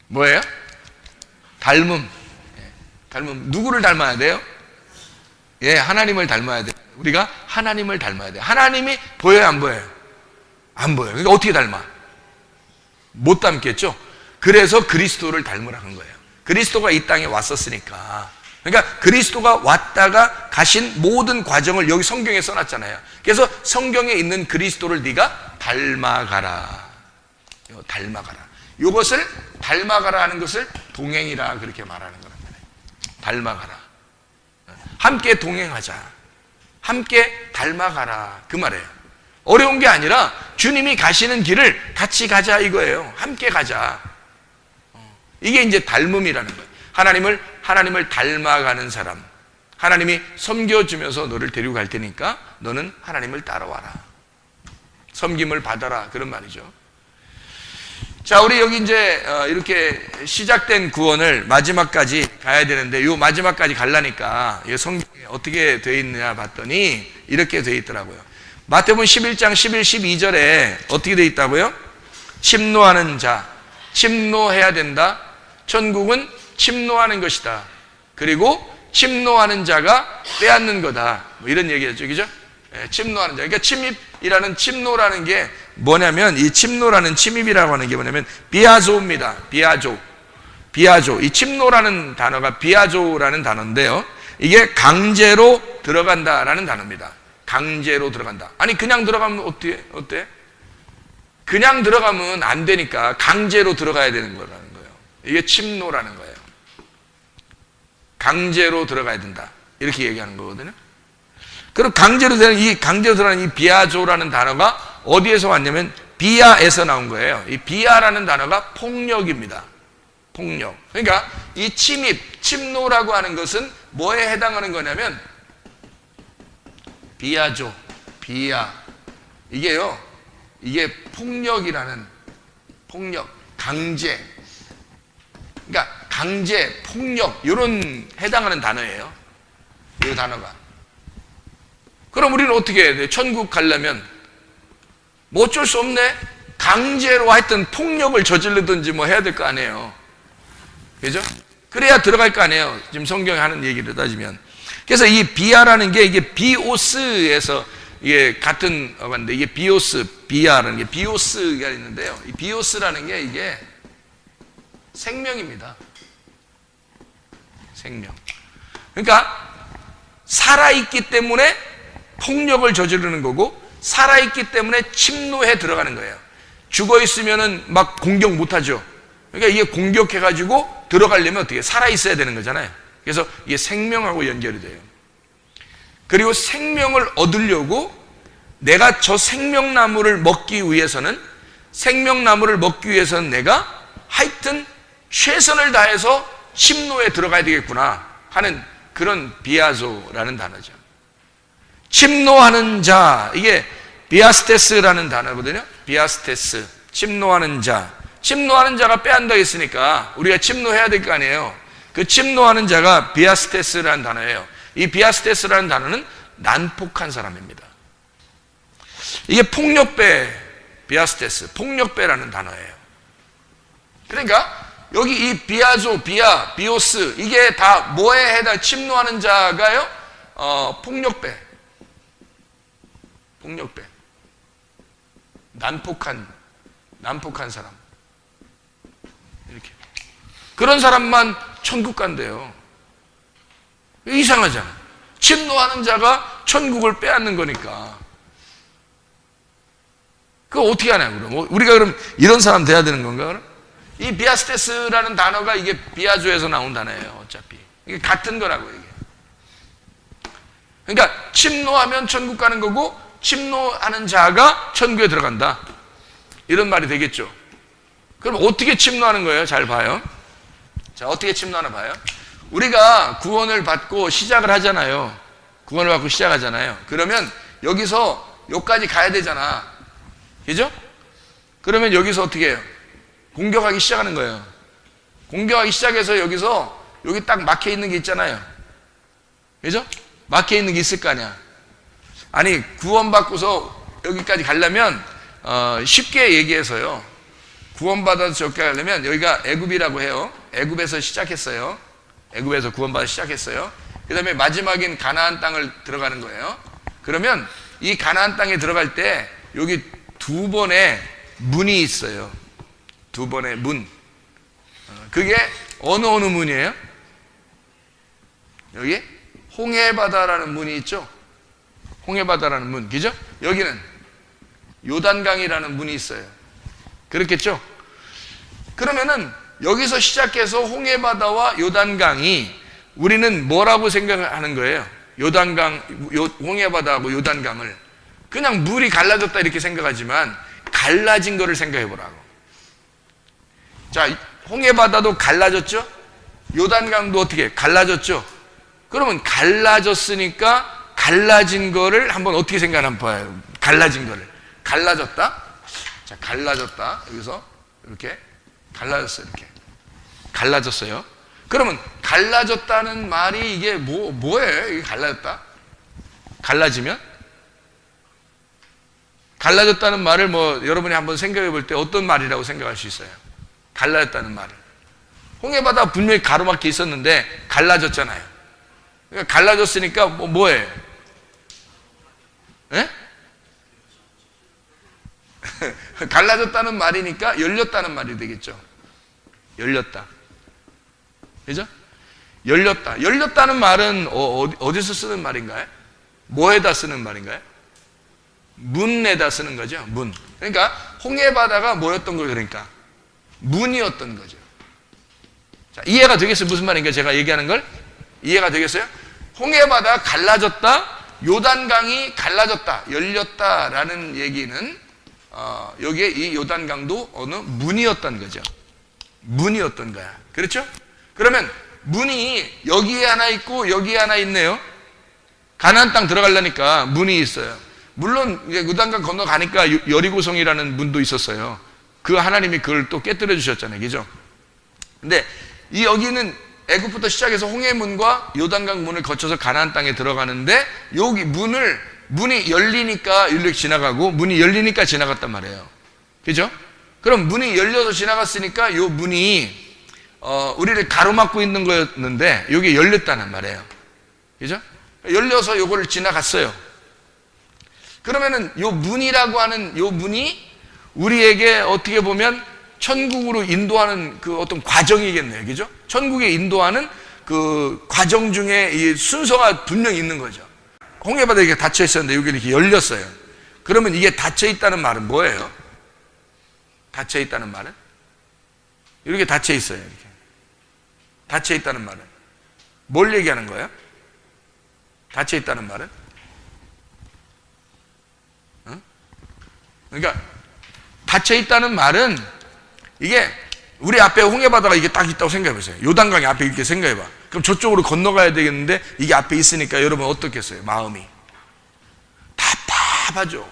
뭐예요? 닮음. 닮음. 누구를 닮아야 돼요? 예, 하나님을 닮아야 돼요. 우리가 하나님을 닮아야 돼요. 하나님이 보여요, 안 보여요? 안 보여요. 그러니까 어떻게 닮아? 못 닮겠죠? 그래서 그리스도를 닮으라는 거예요. 그리스도가 이 땅에 왔었으니까. 그러니까 그리스도가 왔다가 가신 모든 과정을 여기 성경에 써놨잖아요. 그래서 성경에 있는 그리스도를 네가 닮아가라. 닮아가라. 이것을 닮아가라 하는 것을 동행이라 그렇게 말하는 거란 말이에요. 닮아가라. 함께 동행하자. 함께 닮아가라. 그 말이에요. 어려운 게 아니라 주님이 가시는 길을 같이 가자 이거예요. 함께 가자. 이게 이제 닮음이라는 거예요. 하나님을 닮아가는 사람. 하나님이 섬겨주면서 너를 데리고 갈 테니까 너는 하나님을 따라와라. 섬김을 받아라. 그런 말이죠. 자, 우리 여기 이제 이렇게 시작된 구원을 마지막까지 가야 되는데 요 마지막까지 가려니까 성경에 어떻게 되어 있느냐 봤더니 이렇게 되어 있더라고요. 마태복음 11장 11, 12절에 어떻게 되어 있다고요? 침노하는 자, 침노해야 된다. 천국은 침노하는 것이다. 그리고 침노하는 자가 빼앗는 거다. 뭐 이런 얘기였죠. 그죠? 침노하는 자. 그러니까 침입이라는 침노라는 게 뭐냐면 이 침노라는 침입이라고 하는 게 뭐냐면 비아조입니다. 비아조. 이 침노라는 단어가 비아조라는 단어인데요. 이게 강제로 들어간다라는 단어입니다. 강제로 들어간다. 아니 그냥 들어가면 어때? 그냥 들어가면 안 되니까 강제로 들어가야 되는 거라는 거예요. 이게 침노라는 거예요. 강제로 들어가야 된다. 이렇게 얘기하는 거거든요. 그럼 강제로 들어가는 이 비아조라는 단어가 어디에서 왔냐면 비아에서 나온 거예요. 이 비아라는 단어가 폭력입니다. 폭력. 그러니까 이 침노라고 하는 것은 뭐에 해당하는 거냐면 비아조, 비아. 이게 폭력이라는 폭력, 강제. 그러니까 강제, 폭력 이런 해당하는 단어예요. 이 단어가. 그럼 우리는 어떻게 해야 돼? 천국 가려면 뭐 어쩔 수 없네. 강제로 하여튼 폭력을 저지르든지 뭐 해야 될 거 아니에요. 그죠? 그래야 들어갈 거 아니에요. 지금 성경에 하는 얘기를 따지면. 그래서 이 비아라는 게 이게 비오스에서 이게 같은 어간데 이게 비오스, 비아라는 게 비오스가 있는데요. 이 비오스라는 게 이게 생명입니다. 생명. 그러니까 살아있기 때문에 폭력을 저지르는 거고 살아있기 때문에 침노에 들어가는 거예요. 죽어있으면은 막 공격 못하죠. 그러니까 이게 공격해가지고 들어가려면 어떻게 살아있어야 되는 거잖아요. 그래서 이게 생명하고 연결이 돼요. 그리고 생명을 얻으려고 내가 저 생명나무를 먹기 위해서는 내가 하여튼 최선을 다해서 침노에 들어가야 되겠구나 하는 그런 비아조라는 단어죠. 침노하는 자, 이게 비아스테스라는 단어거든요. 비아스테스, 침노하는 자. 침노하는 자가 빼앗는다 했으니까 우리가 침노해야 될 거 아니에요. 그 침노하는 자가 비아스테스라는 단어예요. 이 비아스테스라는 단어는 난폭한 사람입니다. 이게 폭력배, 비아스테스, 폭력배라는 단어예요. 그러니까 여기 이 비아조, 비오스 이게 다 뭐에 해당? 침노하는 자가요? 폭력배, 난폭한 사람. 이렇게 그런 사람만 천국 간대요. 이상하잖아. 침노하는 자가 천국을 빼앗는 거니까. 그거 어떻게 하냐, 그럼? 우리가 그럼 이런 사람 돼야 되는 건가, 그럼? 이 비아스테스라는 단어가 이게 비아조에서 나온 단어예요, 어차피. 이게 같은 거라고, 이게. 그러니까, 침노하면 천국 가는 거고, 침노하는 자가 천국에 들어간다. 이런 말이 되겠죠. 그럼 어떻게 침노하는 거예요? 잘 봐요. 자, 어떻게 침노하나 봐요. 우리가 구원을 받고 시작을 하잖아요. 구원을 받고 시작하잖아요. 그러면 여기서 여기까지 가야 되잖아. 그죠? 그러면 여기서 어떻게 해요? 공격하기 시작하는 거예요. 공격하기 시작해서 여기서 여기 딱 막혀 있는 게 있잖아요. 그죠? 막혀 있는 게 있을 거 아니야. 아니, 구원받고서 여기까지 가려면 쉽게 얘기해서요. 구원받아서 저기까지 가려면 여기가 애굽이라고 해요. 애굽에서 시작했어요. 애굽에서 구원받아 시작했어요. 그 다음에 마지막인 가나안 땅을 들어가는 거예요. 그러면 이 가나안 땅에 들어갈 때 여기 두 번의 문이 있어요. 두 번의 문. 그게 어느 문이에요? 여기 홍해바다라는 문이 있죠. 홍해바다라는 문, 그죠? 여기는 요단강이라는 문이 있어요. 그렇겠죠? 그러면은 여기서 시작해서 홍해바다와 요단강이 우리는 뭐라고 생각하는 거예요? 요단강, 홍해바다하고 요단강을 그냥 물이 갈라졌다 이렇게 생각하지만 갈라진 거를 생각해 보라고. 자, 홍해바다도 갈라졌죠? 요단강도 어떻게 갈라졌죠? 그러면 갈라졌으니까 갈라진 거를 한번 어떻게 생각하면 봐요. 갈라진 거를. 갈라졌다. 자, 갈라졌다. 여기서 이렇게 갈라졌어요. 이렇게. 갈라졌어요. 그러면 갈라졌다는 말이 이게 뭐예요? 이게 갈라졌다? 갈라지면? 갈라졌다는 말을 뭐 여러분이 한번 생각해 볼 때 어떤 말이라고 생각할 수 있어요? 갈라졌다는 말을. 홍해바다 분명히 가로막혀 있었는데 갈라졌잖아요. 그러니까 갈라졌으니까 뭐예요? 예? 갈라졌다는 말이니까 열렸다는 말이 되겠죠. 열렸다. 그죠? 열렸다. 열렸다는 말은 어디서 쓰는 말인가요? 뭐에다 쓰는 말인가요? 문에다 쓰는 거죠. 문. 그러니까 홍해바다가 뭐였던 거예요? 그러니까 문이었던 거죠. 자, 이해가 되겠어요? 무슨 말인가? 제가 얘기하는 걸 이해가 되겠어요? 홍해바다가 갈라졌다, 요단강이 갈라졌다, 열렸다라는 얘기는 여기에 이 요단강도 어느 문이었던 거죠. 문이었던 거야. 그렇죠? 그러면 문이 여기에 하나 있고 여기에 하나 있네요. 가나안 땅 들어가려니까 문이 있어요. 물론 요단강 건너가니까 여리고성이라는 문도 있었어요. 그 하나님이 그걸 또 깨뜨려 주셨잖아요. 그죠? 근데 이 여기는 애굽부터 시작해서 홍해문과 요단강 문을 거쳐서 가나안 땅에 들어가는데 여기 문이 열리니까 이렇게 지나가고 문이 열리니까 지나갔단 말이에요. 그죠? 그럼 문이 열려서 지나갔으니까 요 문이 우리를 가로막고 있는 거였는데 여기 열렸다는 말이에요. 그죠? 열려서 요거를 지나갔어요. 그러면은 요 문이라고 하는 요 문이 우리에게 어떻게 보면 천국으로 인도하는 그 어떤 과정이겠네요. 그죠? 천국에 인도하는 그 과정 중에 이 순서가 분명히 있는 거죠. 홍해바다에 이렇게 닫혀 있었는데 여기 이렇게 열렸어요. 그러면 이게 닫혀 있다는 말은 뭐예요? 닫혀 있다는 말은? 이렇게 닫혀 있어요. 이렇게. 닫혀 있다는 말은? 뭘 얘기하는 거예요? 닫혀 있다는 말은? 그러니까 닫혀 있다는 말은 이게 우리 앞에 홍해바다가 이게 딱 있다고 생각해 보세요. 요단강이 앞에 이렇게 생각해 봐. 그럼 저쪽으로 건너가야 되겠는데 이게 앞에 있으니까 여러분 어떻겠어요? 마음이 답답하죠.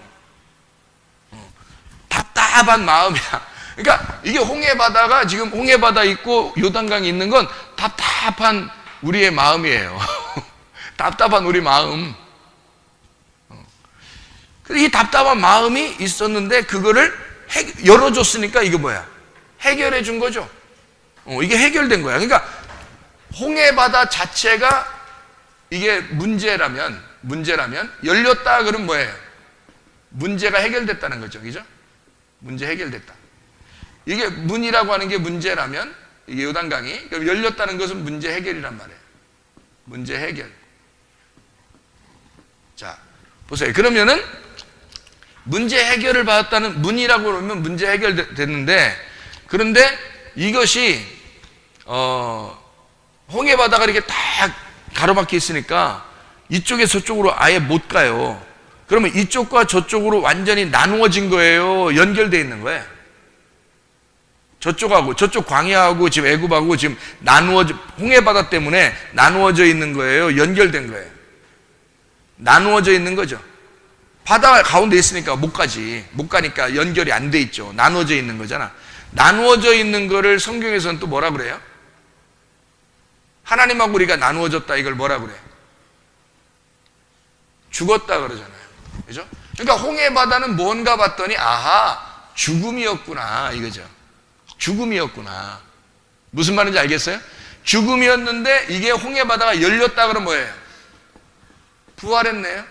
답답한 마음이야. 그러니까 이게 홍해바다가 지금 홍해바다 있고 요단강이 있는 건 답답한 우리의 마음이에요. 답답한 우리 마음. 이 답답한 마음이 있었는데 그거를 열어줬으니까 이게 뭐야? 해결해 준 거죠. 이게 해결된 거야. 그러니까 홍해바다 자체가 이게 문제라면 열렸다 그러면 뭐예요? 문제가 해결됐다는 거죠. 그죠? 문제 해결됐다. 이게 문이라고 하는 게 문제라면 이게 요단강이 열렸다는 것은 문제 해결이란 말이에요. 문제 해결. 자, 보세요. 그러면은 문제 해결을 받았다는 문이라고 그러면 문제 해결됐는데 그런데 이것이 홍해바다가 이렇게 딱 가로막혀 있으니까 이쪽에 저쪽으로 아예 못 가요. 그러면 이쪽과 저쪽으로 완전히 나누어진 거예요? 연결되어 있는 거예요? 저쪽하고 저쪽 광야하고 지금 애굽하고 지금 홍해바다 때문에 나누어져 있는 거예요? 연결된 거예요? 나누어져 있는 거죠. 바다 가운데 있으니까 못 가니까 연결이 안 돼 있죠. 나누어져 있는 거잖아. 나누어져 있는 거를 성경에서는 또 뭐라 그래요? 하나님하고 우리가 나누어졌다 이걸 뭐라 그래? 죽었다 그러잖아요. 그죠? 그러니까 홍해바다는 뭔가 봤더니 아하 죽음이었구나 이거죠. 죽음이었구나. 무슨 말인지 알겠어요? 죽음이었는데 이게 홍해바다가 열렸다 그러면 뭐예요? 부활했네요.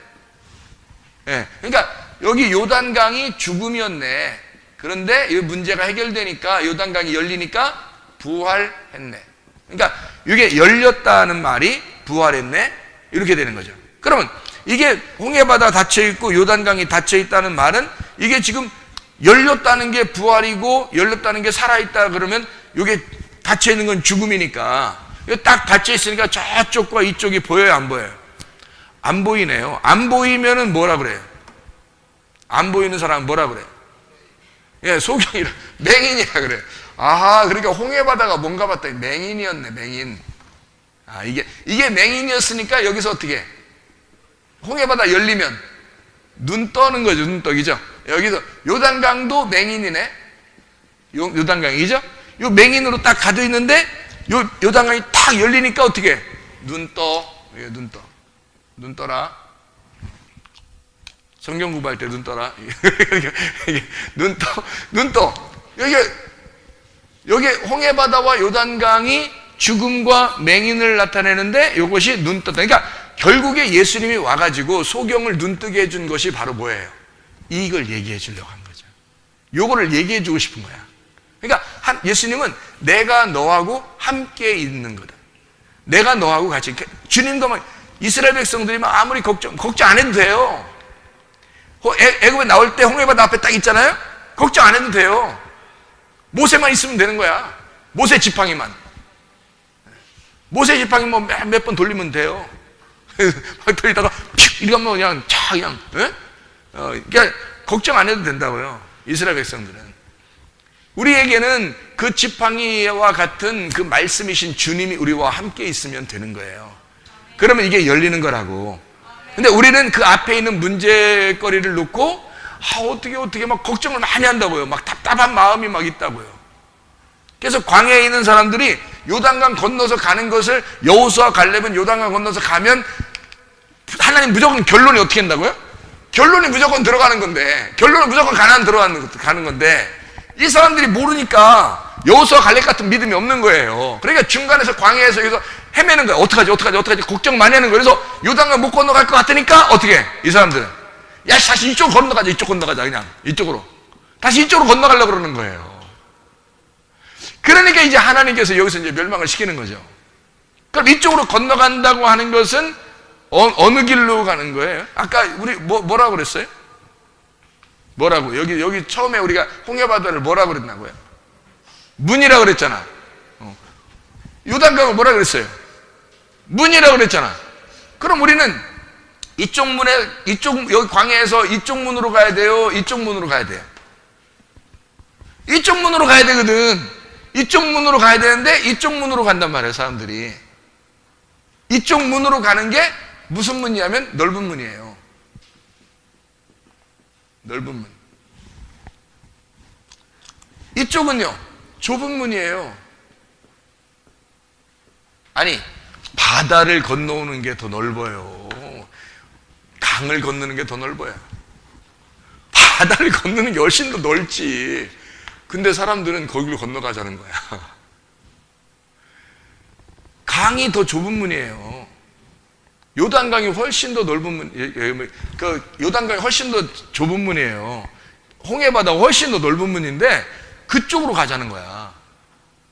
네. 그러니까 여기 요단강이 죽음이었네. 그런데 이 문제가 해결되니까 요단강이 열리니까 부활했네. 그러니까 이게 열렸다는 말이 부활했네. 이렇게 되는 거죠. 그러면 이게 홍해바다 닫혀있고 요단강이 닫혀있다는 말은 이게 지금 열렸다는 게 부활이고 열렸다는 게 살아있다 그러면 이게 닫혀있는 건 죽음이니까 딱 닫혀있으니까 저쪽과 이쪽이 보여요 안 보여요? 안 보이네요. 안 보이면은 뭐라 그래요? 안 보이는 사람은 뭐라 그래요? 예, 소경이라 맹인이라 그래요. 아하, 그러니까 홍해바다가 뭔가 봤더니 맹인이었네, 맹인. 아, 이게 맹인이었으니까 여기서 어떻게? 홍해바다 열리면 눈 떠는 거죠, 눈 떠기죠. 여기서 요단강도 맹인이네. 요단강이죠? 요 맹인으로 딱 가져 있는데 요단강이 딱 열리니까 어떻게? 눈 떠. 예, 눈 떠. 눈 떠라. 성경 공부할 때 눈 떠라. 눈 떠. 여기 홍해바다와 요단강이 죽음과 맹인을 나타내는데 이것이 눈 떴다. 그러니까 결국에 예수님이 와가지고 소경을 눈뜨게 해준 것이 바로 뭐예요? 이걸 얘기해 주려고 한 거죠. 요거를 얘기해 주고 싶은 거야. 그러니까 예수님은 내가 너하고 함께 있는 거다. 내가 너하고 같이. 주님과 이스라엘 백성들이 아무리 걱정 안 해도 돼요. 애굽에 나올 때 홍해바다 앞에 딱 있잖아요. 걱정 안 해도 돼요. 모세만 있으면 되는 거야. 모세 지팡이만. 모세 지팡이 몇 번 돌리면 돼요. 막 돌리다가 픽 이렇게 하면 그냥 쫙 그냥. 그러니까 걱정 안 해도 된다고요. 이스라엘 백성들은. 우리에게는 그 지팡이와 같은 그 말씀이신 주님이 우리와 함께 있으면 되는 거예요. 그러면 이게 열리는 거라고. 근데 우리는 그 앞에 있는 문제거리를 놓고 어떻게 막 걱정을 많이 한다고요. 막 답답한 마음이 막 있다고요. 그래서 광야에 있는 사람들이 요단강 건너서 가는 것을 여호수아 갈렙은 요단강 건너서 가면 하나님 무조건 결론이 어떻게 된다고요? 결론이 무조건 들어가는 건데, 결론은 무조건 가나안 들어가는 건데, 이 사람들이 모르니까 여호수아 갈렙 같은 믿음이 없는 거예요. 그러니까 중간에서 광야에서 여기서 헤매는 거야. 어떡하지 걱정 많이 하는 거예요. 그래서 요단강 못 건너갈 것 같으니까 어떻게 해? 이 사람들은 야 다시 이쪽 건너가자 그냥 이쪽으로 다시 이쪽으로 건너가려고 그러는 거예요. 그러니까 이제 하나님께서 여기서 이제 멸망을 시키는 거죠. 그럼 이쪽으로 건너간다고 하는 것은 어느 길로 가는 거예요? 아까 우리 뭐라고 그랬어요? 뭐라고? 여기 처음에 우리가 홍해바다를 뭐라고 그랬나고요? 문이라고 그랬잖아. 요단강을 뭐라고 그랬어요? 문이라고 그랬잖아. 그럼 우리는 여기 광야에서 이쪽 문으로 가야 돼요? 이쪽 문으로 가야 돼요? 이쪽 문으로 가야 되거든. 이쪽 문으로 가야 되는데 이쪽 문으로 간단 말이에요, 사람들이. 이쪽 문으로 가는 게 무슨 문이냐면 넓은 문이에요. 넓은 문. 이쪽은요, 좁은 문이에요. 아니, 바다를 건너오는 게 더 넓어요. 강을 건너는 게 더 넓어요. 바다를 건너는 게 훨씬 더 넓지. 근데 사람들은 거기로 건너가자는 거야. 강이 더 좁은 문이에요. 요단강이 훨씬 더 넓은 문, 요단강이 훨씬 더 좁은 문이에요. 홍해바다가 훨씬 더 넓은 문인데 그쪽으로 가자는 거야.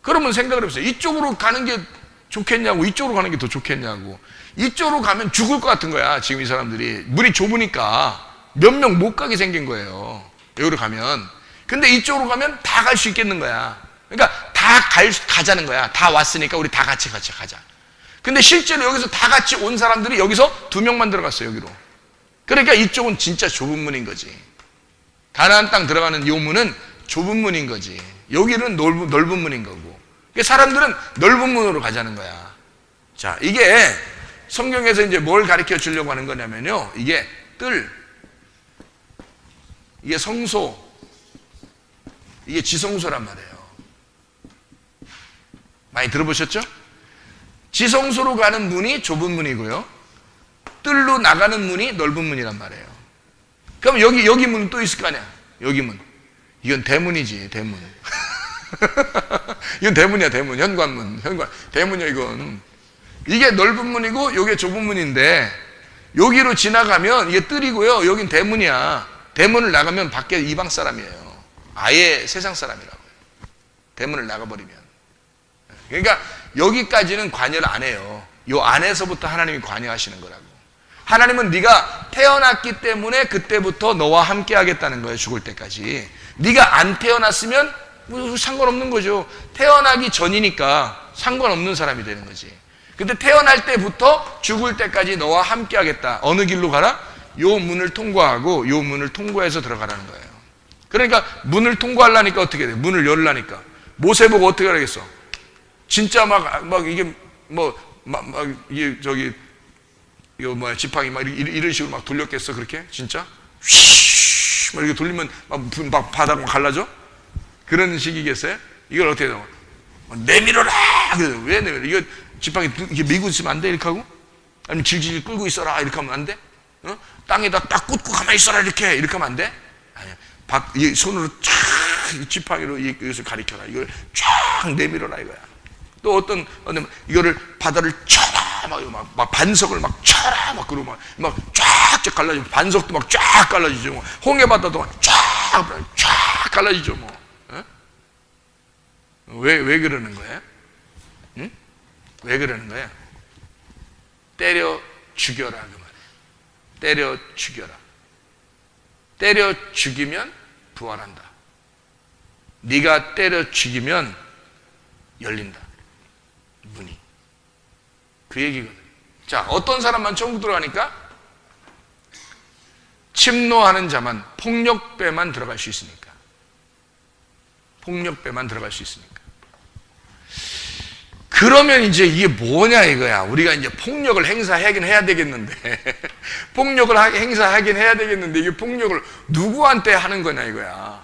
그러면 생각을 해보세요. 이쪽으로 가는 게 좋겠냐고, 이쪽으로 가는 게 더 좋겠냐고. 이쪽으로 가면 죽을 것 같은 거야, 지금 이 사람들이. 물이 좁으니까 몇 명 못 가게 생긴 거예요, 여기로 가면. 근데 이쪽으로 가면 다 갈 수 있겠는 거야. 그러니까 다 가자는 거야. 다 왔으니까 우리 다 같이 가자. 근데 실제로 여기서 다 같이 온 사람들이 여기서 2명만 들어갔어요, 여기로. 그러니까 이쪽은 진짜 좁은 문인 거지. 가나안 땅 들어가는 이 문은 좁은 문인 거지. 여기는 넓은 문인 거고. 그러니까 사람들은 넓은 문으로 가자는 거야. 자, 이게 성경에서 이제 뭘 가르쳐 주려고 하는 거냐면요, 이게 이게 성소, 이게 지성소란 말이에요. 많이 들어보셨죠? 지성소로 가는 문이 좁은 문이고요, 뜰로 나가는 문이 넓은 문이란 말이에요. 그럼 여기 문은 또 있을 거 아니야? 여기 문. 이건 대문이지, 대문. 이건 대문이야, 대문. 현관문. 대문이야, 이건. 이게 넓은 문이고, 이게 좁은 문인데, 여기로 지나가면 이게 뜰이고요, 여긴 대문이야. 대문을 나가면 밖에 이방 사람이에요. 아예 세상 사람이라고요. 대문을 나가버리면. 그러니까 여기까지는 관여를 안 해요. 요 안에서부터 하나님이 관여하시는 거라고. 하나님은 네가 태어났기 때문에 그때부터 너와 함께 하겠다는 거예요, 죽을 때까지. 네가 안 태어났으면 상관없는 거죠. 태어나기 전이니까 상관없는 사람이 되는 거지. 근데 태어날 때부터 죽을 때까지 너와 함께 하겠다. 어느 길로 가라? 요 문을 통과하고 요 문을 통과해서 들어가라는 거예요. 그러니까 문을 통과하려니까 어떻게 돼? 문을 열라니까. 모세 보고 어떻게 하겠어? 진짜 막 이게 이게 이거 지팡이 이런 식으로 막 돌렸겠어, 그렇게? 진짜? 휘! 막 이렇게 돌리면 막 바닥 막 갈라져? 그런 식이겠어요? 이걸 어떻게 해요? 내밀어라! 왜 내밀어? 이거 지팡이 이렇게 밀고 있으면 안 돼? 이렇게 하고? 아니면 질질 끌고 있어라? 이렇게 하면 안 돼? 어? 땅에다 딱 꽂고 가만히 있어라? 이렇게 하면 안 돼? 아니야. 이 손으로 쫙 지팡이로 이것을 가리켜라. 이걸 쫙 내밀어라 이거야. 또 어떤 이거를 바다를 쳐라 막 반석을 막 쳐라 막 그러고 막 쫙쫙 갈라지고, 반석도 막 쫙 갈라지죠. 뭐. 홍해 바다도 막 쫙 갈라지죠. 뭐. 왜 그러는 거예요? 응? 왜 그러는 거야? 때려 죽여라 그 말이에요. 때려 죽여라. 때려 죽이면 부활한다. 네가 때려 죽이면 열린다, 문이. 그 얘기거든. 자, 어떤 사람만 천국 들어가니까? 침노하는 자만, 폭력배만 들어갈 수 있으니까. 폭력배만 들어갈 수 있으니까. 그러면 이제 이게 뭐냐 이거야. 우리가 이제 폭력을 행사하긴 해야 되겠는데 폭력을 행사하긴 해야 되겠는데 이게 폭력을 누구한테 하는 거냐 이거야.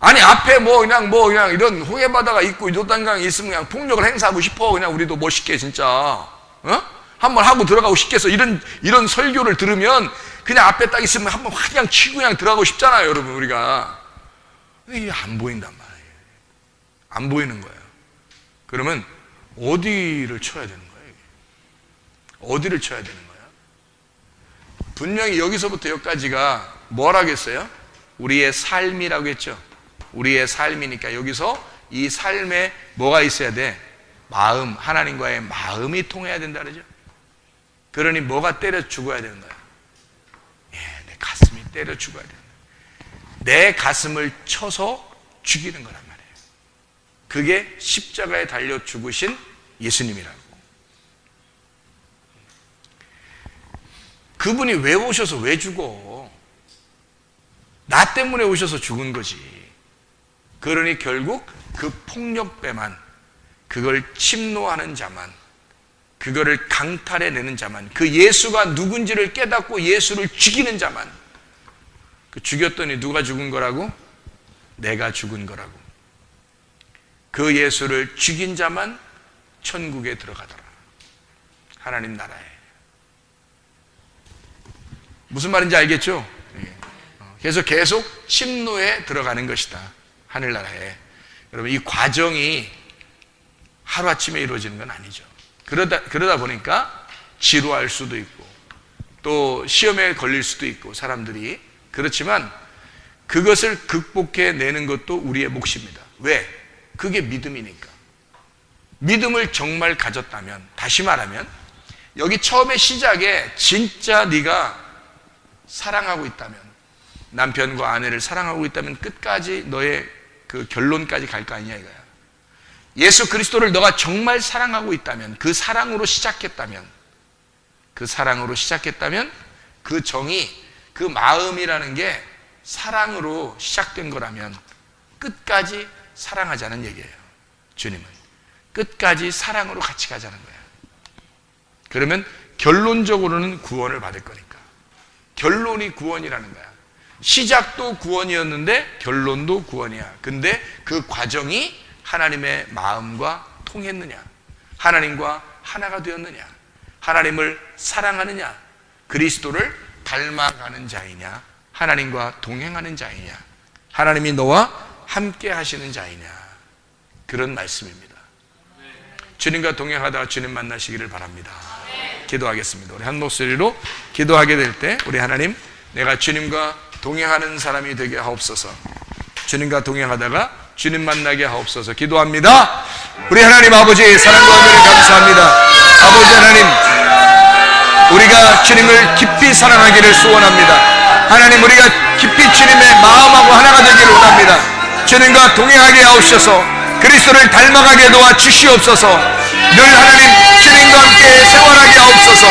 아니 앞에 그냥 이런 홍해바다가 있고 요단강이 있으면 그냥 폭력을 행사하고 싶어. 그냥 우리도 멋있게 진짜 한번 하고 들어가고 싶겠어. 이런 설교를 들으면 그냥 앞에 딱 있으면 한번 확 그냥 치고 그냥 들어가고 싶잖아요, 여러분. 우리가 이게 안 보인단 말이에요. 안 보이는 거예요. 그러면 어디를 쳐야 되는 거예요? 어디를 쳐야 되는 거예요? 분명히 여기서부터 여기까지가 뭐라겠어요? 우리의 삶이라고 했죠. 우리의 삶이니까 여기서 이 삶에 뭐가 있어야 돼? 마음, 하나님과의 마음이 통해야 된다 그러죠. 그러니 뭐가 때려 죽어야 되는 거야? 내 가슴이 때려 죽어야 되는 거야. 내 가슴을 쳐서 죽이는 거란 말이에요. 그게 십자가에 달려 죽으신 예수님이라고. 그분이 왜 오셔서 왜 죽어? 나 때문에 오셔서 죽은 거지. 그러니 결국 그 폭력배만, 그걸 침노하는 자만, 그거를 강탈해내는 자만, 그 예수가 누군지를 깨닫고 예수를 죽이는 자만, 그 죽였더니 누가 죽은 거라고? 내가 죽은 거라고. 그 예수를 죽인 자만 천국에 들어가더라. 하나님 나라에. 무슨 말인지 알겠죠? 그래서 계속 침노에 들어가는 것이다. 하늘나라에. 여러분, 이 과정이 하루아침에 이루어지는 건 아니죠. 그러다 보니까 지루할 수도 있고 또 시험에 걸릴 수도 있고 사람들이. 그렇지만 그것을 극복해내는 것도 우리의 몫입니다. 왜? 그게 믿음이니까. 믿음을 정말 가졌다면, 다시 말하면 여기 처음에 시작에 진짜 네가 사랑하고 있다면, 남편과 아내를 사랑하고 있다면 끝까지 너의 그 결론까지 갈 거 아니냐 이거야. 예수 그리스도를 너가 정말 사랑하고 있다면, 그 사랑으로 시작했다면, 그 정이, 그 마음이라는 게 사랑으로 시작된 거라면 끝까지 사랑하자는 얘기예요. 주님은 끝까지 사랑으로 같이 가자는 거야. 그러면 결론적으로는 구원을 받을 거니까. 결론이 구원이라는 거야. 시작도 구원이었는데 결론도 구원이야. 근데 그 과정이 하나님의 마음과 통했느냐, 하나님과 하나가 되었느냐, 하나님을 사랑하느냐, 그리스도를 닮아가는 자이냐, 하나님과 동행하는 자이냐, 하나님이 너와 함께 하시는 자이냐, 그런 말씀입니다. 주님과 동행하다가 주님 만나시기를 바랍니다. 기도하겠습니다. 우리 한 목소리로 기도하게 될 때 우리 하나님, 내가 주님과 동행하는 사람이 되게 하옵소서. 주님과 동행하다가 주님 만나게 하옵소서. 기도합니다. 우리 하나님 아버지, 사랑과 은혜를 감사합니다. 아버지 하나님, 우리가 주님을 깊이 사랑하기를 소원합니다. 하나님, 우리가 깊이 주님의 마음하고 하나가 되기를 원합니다. 주님과 동행하게 하옵소서. 그리스도를 닮아가게 도와 주시옵소서. 늘 하나님 주님과 함께 생활하게 하옵소서.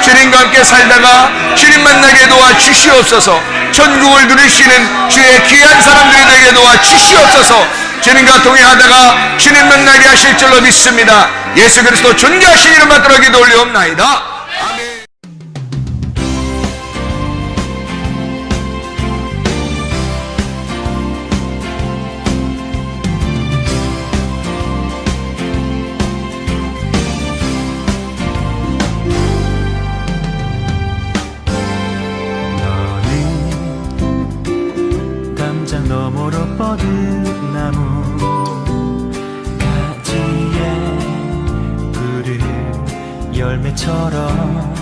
주님과 함께 살다가 주님 만나게 도와 주시옵소서. 천국을 누릴 수 있는 주의 귀한 사람들이 되게 도와 주시옵소서. 주님과 동행하다가 주님 만나게 하실 줄로 믿습니다. 예수 그리스도 존귀하신 이름 받들어 기도 올리옵나이다. 너머로 뻗은 나무 가지에 푸른 열매처럼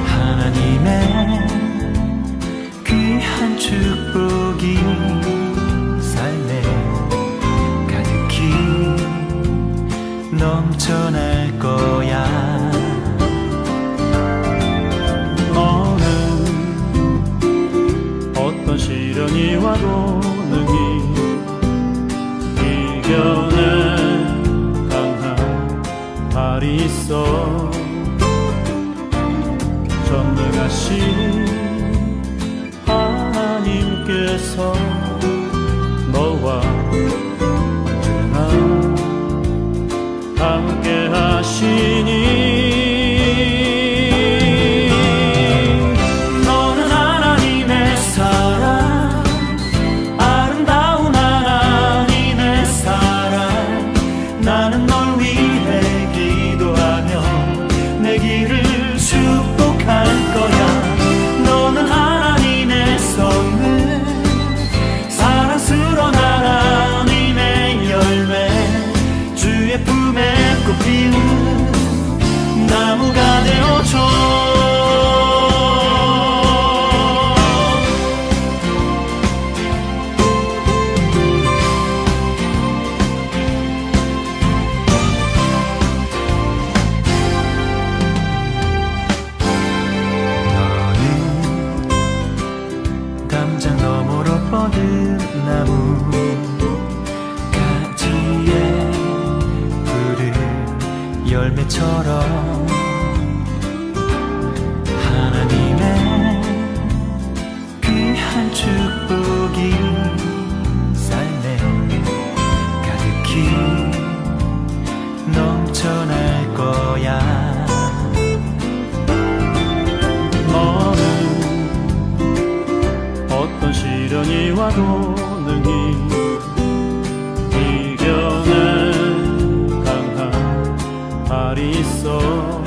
하나님의 귀한 축복이 삶에 가득히 넘쳐날 거야. 어떤 시련이 와도 능히 이겨낸 강한 발이 있어. 전능하신 하나님께서 너와 언제나 함께 하시니 담장 너머로 뻗은 나무 가지에 푸른 열매처럼 하나님의 귀한 축복이 삶에 가득히 넘쳐날 거야. 너는 어떤 시련이 와도 능히 이겨낼 강한 발이 있어.